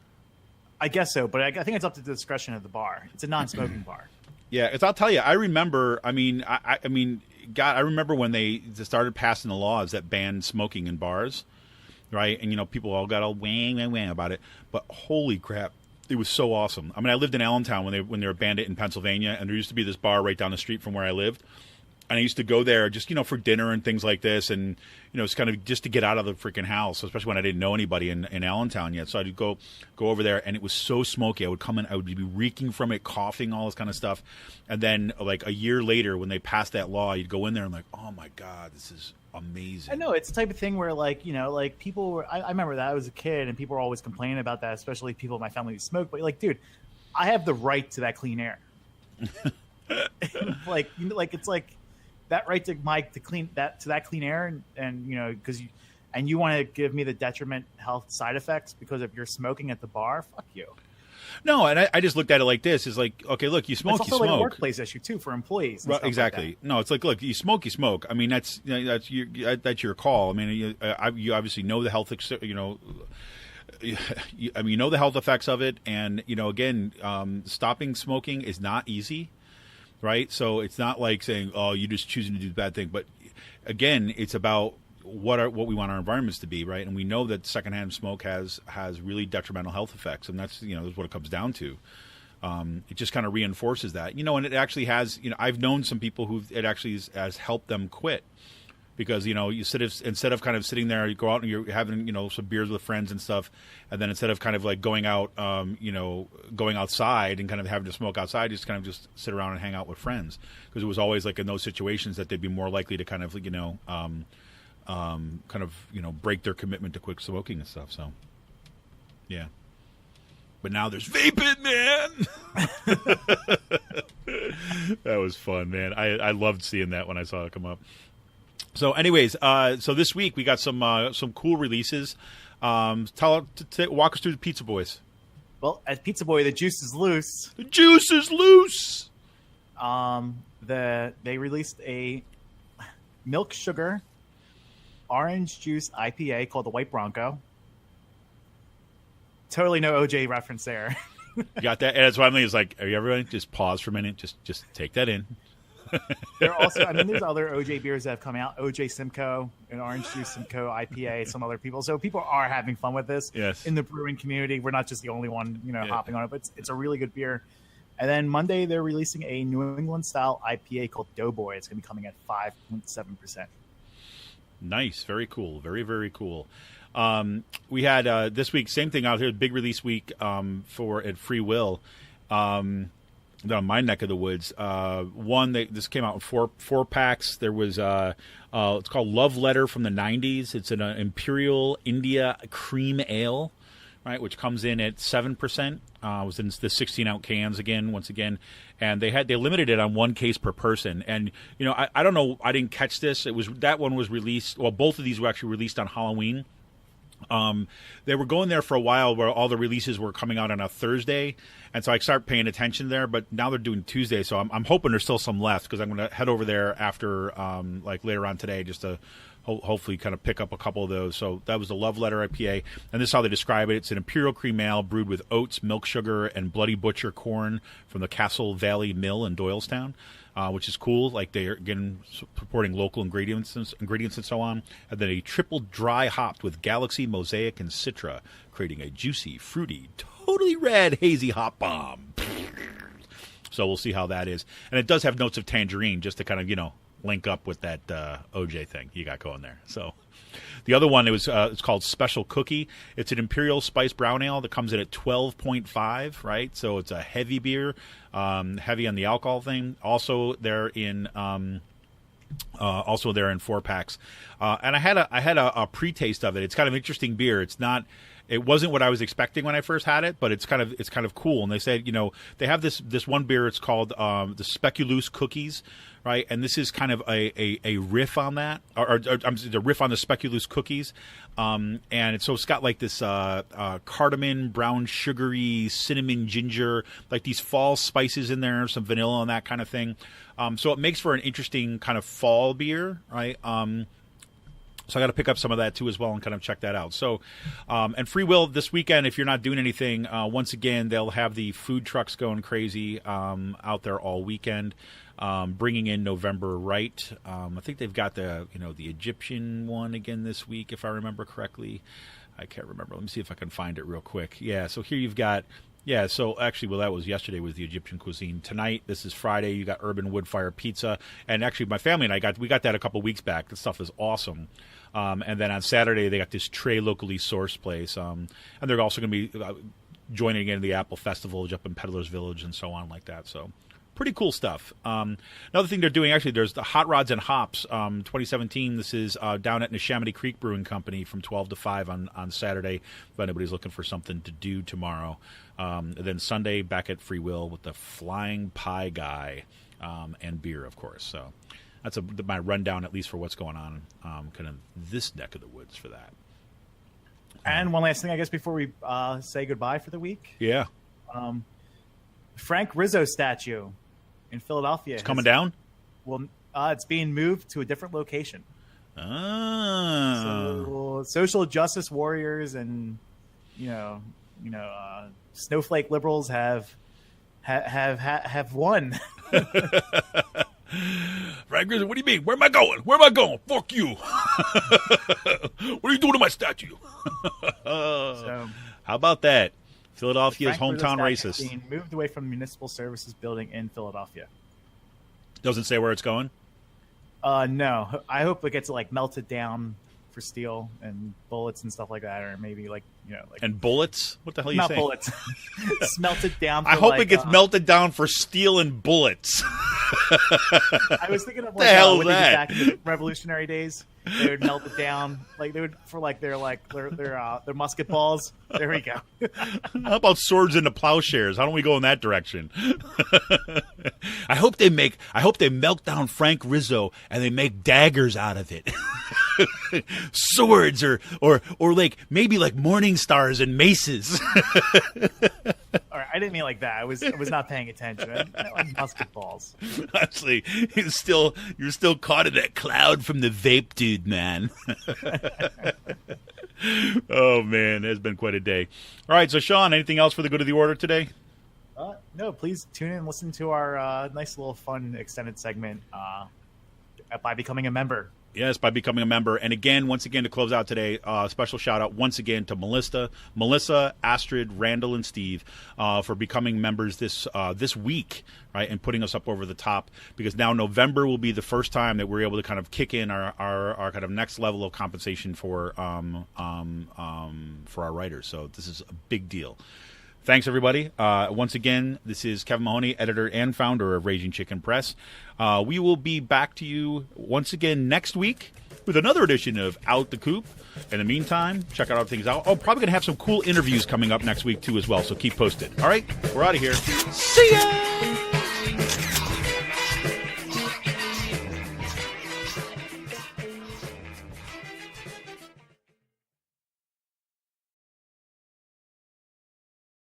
so, but I think it's up to the discretion of the bar. It's a non-smoking bar. Yeah, I'll tell you. I remember. I mean, God, I remember when they started passing the laws that banned smoking in bars, right? And people all got all wang about it. But holy crap, it was so awesome. I mean, I lived in Allentown when they were banned it in Pennsylvania, and there used to be this bar right down the street from where I lived. And I used to go there just, for dinner and things like this. And, it's kind of just to get out of the freaking house, especially when I didn't know anybody in Allentown yet. So I'd go over there, and it was so smoky. I would come in, I would be reeking from it, coughing, all this kind of stuff. And then, like, a year later, when they passed that law, you'd go in there and like, oh, my God, this is amazing. I know. It's the type of thing where, people were – I remember that I was a kid, and people were always complaining about that, especially people in my family who smoke. But, dude, I have the right to that clean air. It's like – that right to that clean air and because you want to give me the detriment health side effects because if you're smoking at the bar, fuck you. No, and I just looked at it like this: is like, okay, look, you smoke, it's also like a workplace issue too for employees. Right, exactly. Like no, it's like, look, you smoke. I mean, that's your call. I mean, you obviously know the health. You know the health effects of it, and again, stopping smoking is not easy. Right, so it's not like saying, "Oh, you're just choosing to do the bad thing." But again, it's about what we want our environments to be, right? And we know that secondhand smoke has really detrimental health effects, and that's that's what it comes down to. It just kind of reinforces that, and it actually has. I've known some people who it actually has helped them quit. Because instead of kind of sitting there, you go out and you're having some beers with friends and stuff, and then instead of kind of like going out, going outside and kind of having to smoke outside, you just kind of just sit around and hang out with friends. Because it was always like in those situations that they'd be more likely to kind of break their commitment to quit smoking and stuff. So, yeah. But now there's vaping, man. That was fun, man. I loved seeing that when I saw it come up. So, anyways, so this week we got some cool releases. Walk us through the Pizza Boys. Well, at Pizza Boy, the juice is loose. The juice is loose. They released a milk sugar orange juice IPA called the White Bronco. Totally no OJ reference there. You got that? And that's why I'm like, it's like, are you everybody just pause for a minute? Just take that in. There are also, there's other OJ beers that have come out. OJ Simcoe, an orange juice Simcoe IPA, some other people. So people are having fun with this in the brewing community. We're not just the only one, hopping on it, but it's a really good beer. And then Monday, they're releasing a New England style IPA called Doughboy. It's going to be coming at 5.7%. Nice. Very cool. Very, very cool. We had this week, same thing out here, big release week at Free Will. On my neck of the woods. This came out in four packs. There was it's called Love Letter from the 90s. It's an Imperial India Cream Ale, right, which comes in at 7%. It was in the 16-ounce cans once again, and they limited it on one case per person. And I don't know, I didn't catch this. That one was released. Well, both of these were actually released on Halloween. They were going there for a while where all the releases were coming out on a Thursday, and so I started paying attention there, but now they're doing Tuesday, so I'm hoping there's still some left, because I'm going to head over there after later on today just to hopefully kind of pick up a couple of those. So that was the Love Letter IPA, and this is how they describe it. It's an Imperial Cream Ale brewed with oats, milk sugar, and Bloody Butcher corn from the Castle Valley Mill in Doylestown. Which is cool. Like, they're again supporting local ingredients and so on. And then a triple dry hopped with Galaxy, Mosaic, and Citra, creating a juicy, fruity, totally red hazy hop bomb. So we'll see how that is. And it does have notes of tangerine, just to kind of link up with that OJ thing you got going there. So the other one, it's called Special Cookie. It's an Imperial Spice Brown Ale that comes in at 12.5, right? So it's a heavy beer, heavy on the alcohol thing. Also, they're in 4 packs. And I had a pre-taste of it. It's kind of interesting beer. It wasn't what I was expecting when I first had it, but it's kind of cool. And they said, they have this one beer. It's called the Speculoos Cookies, right? And this is kind of a riff on that, or the riff on the Speculoos Cookies. And it's got like this cardamom, brown sugary, cinnamon, ginger, like these fall spices in there, some vanilla and that kind of thing. So it makes for an interesting kind of fall beer, right? So I got to pick up some of that too as well and kind of check that out. So, and Free Will this weekend, if you're not doing anything, once again, they'll have the food trucks going crazy out there all weekend, bringing in November Right. I think they've got the Egyptian one again this week, if I remember correctly. I can't remember. Let me see if I can find it real quick. Yeah, so here you've got... Yeah, so actually, that was yesterday with the Egyptian cuisine. Tonight, this is Friday, you got Urban Woodfire Pizza. And actually, my family and we got that a couple weeks back. This stuff is awesome. And then on Saturday, they got this Trey locally sourced place. And they're also going to be joining in the Apple Festival up in Peddler's Village and so on like that. So pretty cool stuff. Another thing they're doing, actually, there's the Hot Rods and Hops 2017. This is down at Neshaminy Creek Brewing Company from 12 to 5 on Saturday, if anybody's looking for something to do tomorrow. And then Sunday, back at Free Will with the Flying Pie Guy and beer, of course. So that's my rundown, at least for what's going on kind of this neck of the woods for that. And one last thing, I guess, before we say goodbye for the week. Yeah. Frank Rizzo statue in Philadelphia. It's coming down? Well, it's being moved to a different location. So, social justice warriors and, snowflake liberals have won. Frank Rizzo, what do you mean? Where am I going? Fuck you. What are you doing to my statue? So, how about that? Philadelphia's Frank hometown Rizzo's racist. being moved away from the Municipal Services Building in Philadelphia. Doesn't say where it's going. No. I hope it gets like melted down for steel and bullets and stuff like that, or maybe like and bullets. What the hell are you not saying? bullets. Smelted down. For I hope like, it gets melted down for steel and bullets. I was thinking of like the hell when is they did that? back in the Revolutionary days. They would melt it down, like they would for like their musket balls. There we go. How about swords into plowshares? How don't we go in that direction? I hope they melt down Frank Rizzo and they make daggers out of it. Swords or like maybe like morning stars and maces. All right, I didn't mean like that. I was not paying attention. I meant like musket balls. Honestly, you're still caught in that cloud from the vape dude, man. Oh man, it's been quite a day. All right, so Sean, anything else for the good of the order today? No, please tune in and listen to our nice little fun extended segment by becoming a member. Yes, by becoming a member. And again, once again, to close out today, special shout out once again to Melissa, Astrid, Randall, and Steve for becoming members this week, right, and putting us up over the top, because now November will be the first time that we're able to kind of kick in our kind of next level of compensation for our writers. So this is a big deal. Thanks, everybody. Once again, this is Kevin Mahoney, editor and founder of Raging Chicken Press. We will be back to you once again next week with another edition of Out the Coop. In the meantime, check out other things out. Oh, probably going to have some cool interviews coming up next week, too, as well, so keep posted. All right, we're out of here. See ya!